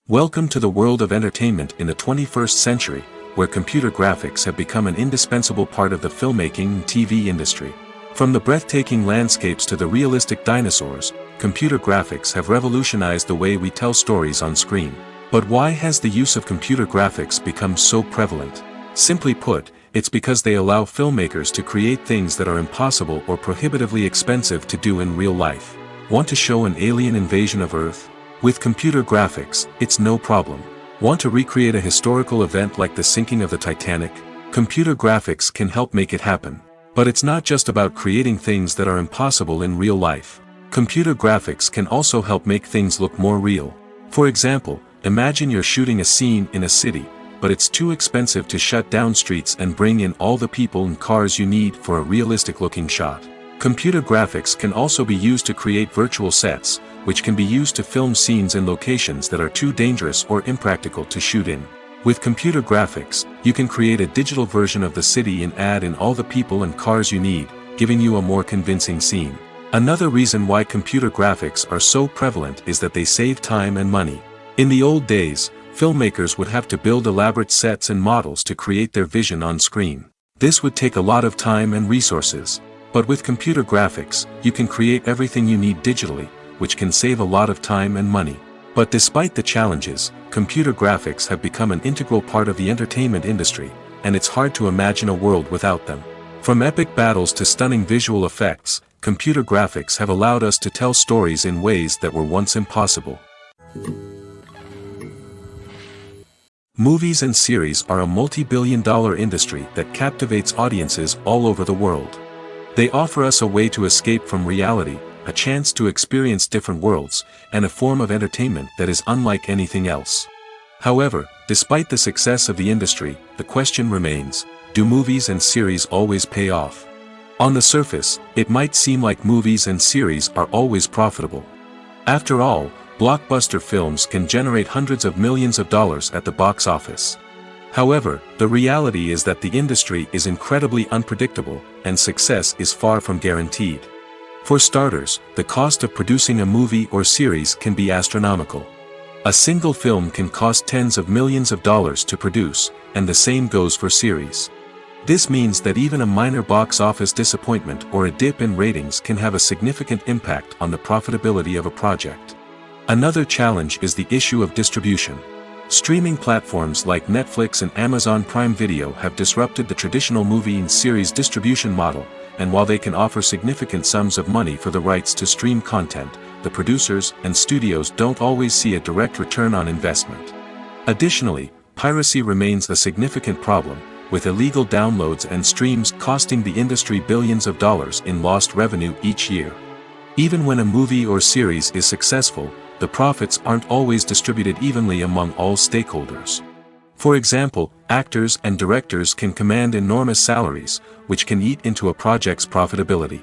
B: Welcome to the world of entertainment in the 21st century, where computer graphics have become an indispensable part of the filmmaking and TV industry. From the breathtaking landscapes to the realistic dinosaurs, computer graphics have revolutionized the way we tell stories on screen. But why has the use of computer graphics become so prevalent? Simply put, it's because they allow filmmakers to create things that are impossible or prohibitively expensive to do in real life. Want to show an alien invasion of Earth? With computer graphics, it's no problem. Want to recreate a historical event like the sinking of the Titanic? Computer graphics can help make it happen. But it's not just about creating things that are impossible in real life. Computer graphics can also help make things look more real. For example, imagine you're shooting a scene in a city, but it's too expensive to shut down streets and bring in all the people and cars you need for a realistic-looking shot. Computer graphics can also be used to create virtual sets, which can be used to film scenes in locations that are too dangerous or impractical to shoot in. With computer graphics, you can create a digital version of the city and add in all the people and cars you need, giving you a more convincing scene. Another reason why computer graphics are so prevalent is that they save time and money. In the old days, filmmakers would have to build elaborate sets and models to create their vision on screen. This would take a lot of time and resources. But with computer graphics, you can create everything you need digitally, which can save a lot of time and money. But despite the challenges, computer graphics have become an integral part of the entertainment industry, and it's hard to imagine a world without them. From epic battles to stunning visual effects, computer graphics have allowed us to tell stories in ways that were once impossible. Movies and series are a multi-billion-dollar industry that captivates audiences all over the world. They offer us a way to escape from reality, a chance to experience different worlds, and a form of entertainment that is unlike anything else. However, despite the success of the industry, the question remains, do movies and series always pay off? On the surface, it might seem like movies and series are always profitable. After all, blockbuster films can generate hundreds of millions of dollars at the box office. However, the reality is that the industry is incredibly unpredictable, and success is far from guaranteed. For starters, the cost of producing a movie or series can be astronomical. A single film can cost tens of millions of dollars to produce, and the same goes for series. This means that even a minor box office disappointment or a dip in ratings can have a significant impact on the profitability of a project. Another challenge is the issue of distribution. Streaming platforms like Netflix and Amazon Prime Video have disrupted the traditional movie and series distribution model, and while they can offer significant sums of money for the rights to stream content, the producers and studios don't always see a direct return on investment. Additionally, piracy remains a significant problem, with illegal downloads and streams costing the industry billions of dollars in lost revenue each year. Even when a movie or series is successful, the profits aren't always distributed evenly among all stakeholders. For example, actors and directors can command enormous salaries, which can eat into a project's profitability.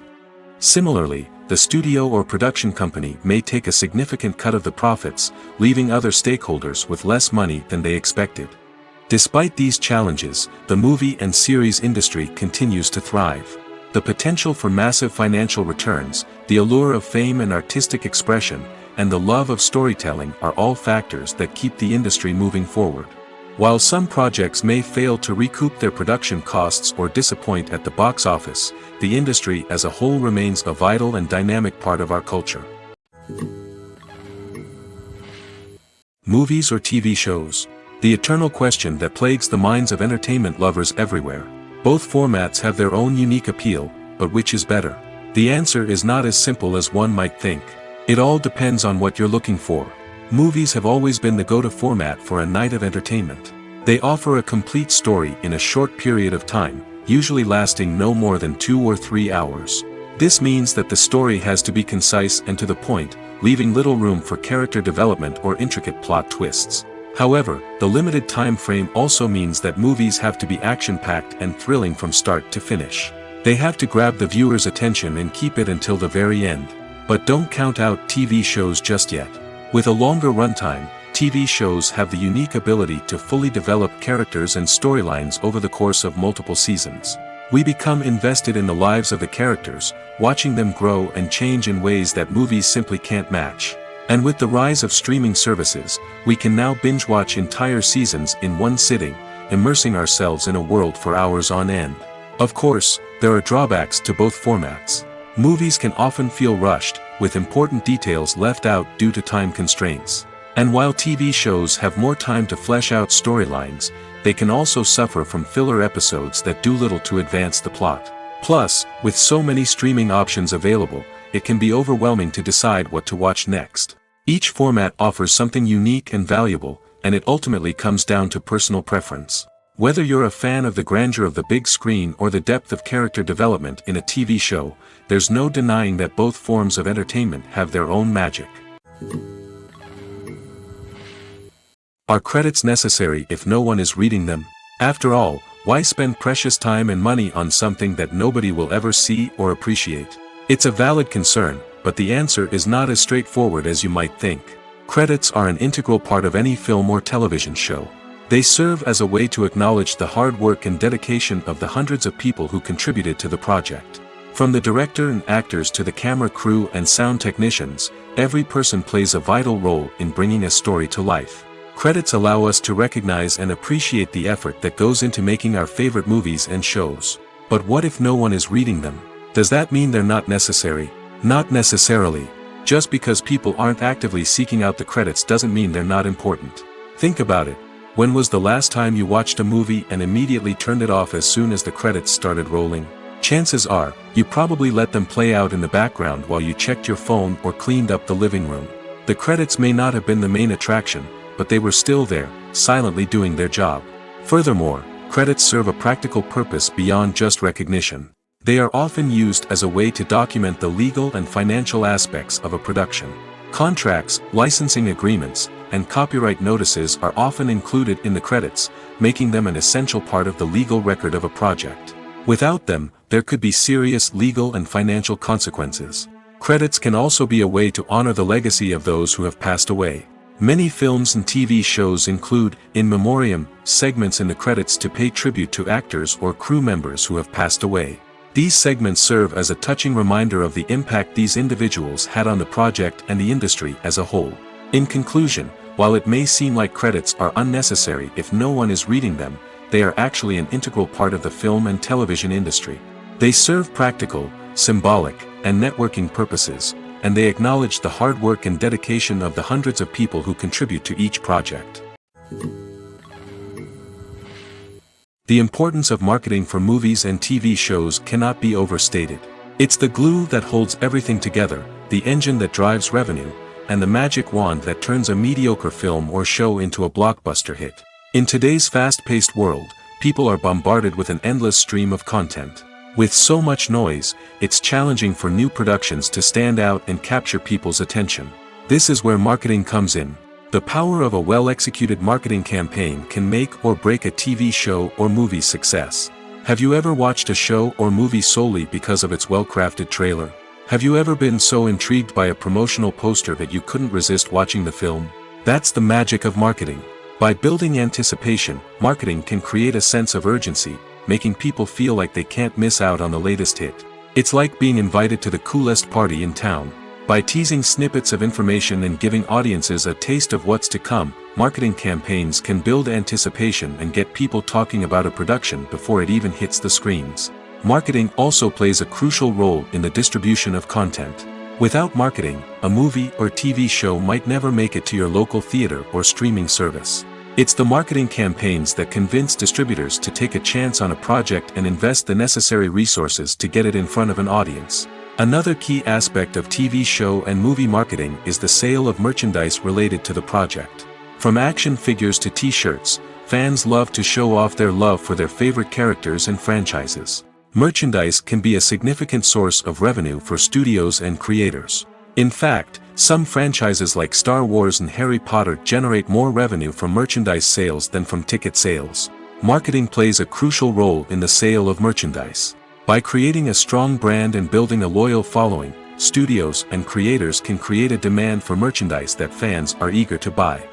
B: Similarly, the studio or production company may take a significant cut of the profits, leaving other stakeholders with less money than they expected. Despite these challenges, the movie and series industry continues to thrive. The potential for massive financial returns, the allure of fame and artistic expression, and the love of storytelling are all factors that keep the industry moving forward. While some projects may fail to recoup their production costs or disappoint at the box office, the industry as a whole remains a vital and dynamic part of our culture. Movies or TV shows? The eternal question that plagues the minds of entertainment lovers everywhere. Both formats have their own unique appeal, but which is better? The answer is not as simple as one might think. It all depends on what you're looking for. Movies have always been the go-to format for a night of entertainment. They offer a complete story in a short period of time, usually lasting no more than 2 or 3 hours. This means that the story has to be concise and to the point, leaving little room for character development or intricate plot twists. However, the limited time frame also means that movies have to be action-packed and thrilling from start to finish. They have to grab the viewer's attention and keep it until the very end. But don't count out TV shows just yet. With a longer runtime, TV shows have the unique ability to fully develop characters and storylines over the course of multiple seasons. We become invested in the lives of the characters, watching them grow and change in ways that movies simply can't match. And with the rise of streaming services, we can now binge-watch entire seasons in one sitting, immersing ourselves in a world for hours on end. Of course, there are drawbacks to both formats. Movies can often feel rushed, with important details left out due to time constraints. And while TV shows have more time to flesh out storylines, they can also suffer from filler episodes that do little to advance the plot. Plus, with so many streaming options available, it can be overwhelming to decide what to watch next. Each format offers something unique and valuable, and it ultimately comes down to personal preference. Whether you're a fan of the grandeur of the big screen or the depth of character development in a TV show, there's no denying that both forms of entertainment have their own magic. Are credits necessary if no one is reading them? After all, why spend precious time and money on something that nobody will ever see or appreciate? It's a valid concern, but the answer is not as straightforward as you might think. Credits are an integral part of any film or television show. They serve as a way to acknowledge the hard work and dedication of the hundreds of people who contributed to the project. From the director and actors to the camera crew and sound technicians, every person plays a vital role in bringing a story to life. Credits allow us to recognize and appreciate the effort that goes into making our favorite movies and shows. But what if no one is reading them? Does that mean they're not necessary? Not necessarily. Just because people aren't actively seeking out the credits doesn't mean they're not important. Think about it. When was the last time you watched a movie and immediately turned it off as soon as the credits started rolling? Chances are, you probably let them play out in the background while you checked your phone or cleaned up the living room. The credits may not have been the main attraction, but they were still there, silently doing their job. Furthermore, credits serve a practical purpose beyond just recognition. They are often used as a way to document the legal and financial aspects of a production. Contracts, licensing agreements, and copyright notices are often included in the credits, making them an essential part of the legal record of a project. Without them, there could be serious legal and financial consequences. Credits can also be a way to honor the legacy of those who have passed away. Many films and TV shows include, in memoriam, segments in the credits to pay tribute to actors or crew members who have passed away. These segments serve as a touching reminder of the impact these individuals had on the project and the industry as a whole. In conclusion, while it may seem like credits are unnecessary if no one is reading them, they are actually an integral part of the film and television industry. They serve practical, symbolic, and networking purposes, and they acknowledge the hard work and dedication of the hundreds of people who contribute to each project. The importance of marketing for movies and TV shows cannot be overstated. It's the glue that holds everything together, the engine that drives revenue, and the magic wand that turns a mediocre film or show into a blockbuster hit. In today's fast-paced world, people are bombarded with an endless stream of content. With so much noise, it's challenging for new productions to stand out and capture people's attention. This is where marketing comes in. The power of a well-executed marketing campaign can make or break a TV show or movie's success. Have you ever watched a show or movie solely because of its well-crafted trailer? Have you ever been so intrigued by a promotional poster that you couldn't resist watching the film? That's the magic of marketing. By building anticipation, marketing can create a sense of urgency, making people feel like they can't miss out on the latest hit. It's like being invited to the coolest party in town. By teasing snippets of information and giving audiences a taste of what's to come, marketing campaigns can build anticipation and get people talking about a production before it even hits the screens. Marketing also plays a crucial role in the distribution of content. Without marketing, a movie or TV show might never make it to your local theater or streaming service. It's the marketing campaigns that convince distributors to take a chance on a project and invest the necessary resources to get it in front of an audience. Another key aspect of TV show and movie marketing is the sale of merchandise related to the project. From action figures to t-shirts, fans love to show off their love for their favorite characters and franchises. Merchandise can be a significant source of revenue for studios and creators. In fact, some franchises like Star Wars and Harry Potter generate more revenue from merchandise sales than from ticket sales. Marketing plays a crucial role in the sale of merchandise. By creating a strong brand and building a loyal following, studios and creators can create a demand for merchandise that fans are eager to buy.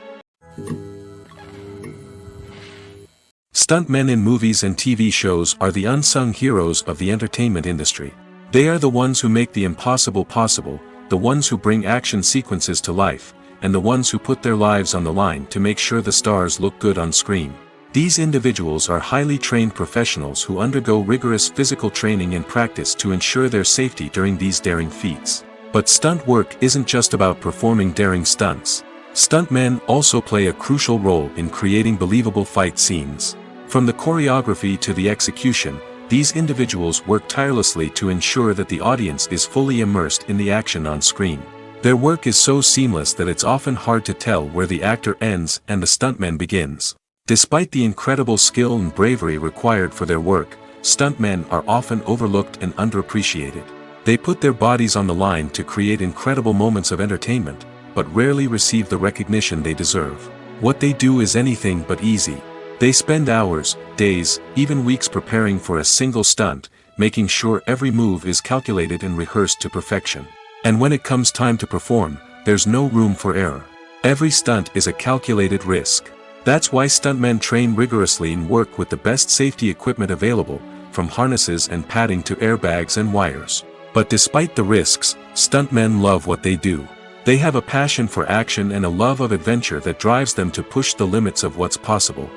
B: Stuntmen in movies and TV shows are the unsung heroes of the entertainment industry. They are the ones who make the impossible possible, the ones who bring action sequences to life, and the ones who put their lives on the line to make sure the stars look good on screen. These individuals are highly trained professionals who undergo rigorous physical training and practice to ensure their safety during these daring feats. But stunt work isn't just about performing daring stunts. Stuntmen also play a crucial role in creating believable fight scenes. From the choreography to the execution, these individuals work tirelessly to ensure that the audience is fully immersed in the action on screen. Their work is so seamless that it's often hard to tell where the actor ends and the stuntman begins. Despite the incredible skill and bravery required for their work, stuntmen are often overlooked and underappreciated. They put their bodies on the line to create incredible moments of entertainment, but rarely receive the recognition they deserve. What they do is anything but easy. They spend hours, days, even weeks preparing for a single stunt, making sure every move is calculated and rehearsed to perfection. And when it comes time to perform, there's no room for error. Every stunt is a calculated risk. That's why stuntmen train rigorously and work with the best safety equipment available, from harnesses and padding to airbags and wires. But despite the risks, stuntmen love what they do. They have a passion for action and a love of adventure that drives them to push the limits of what's possible.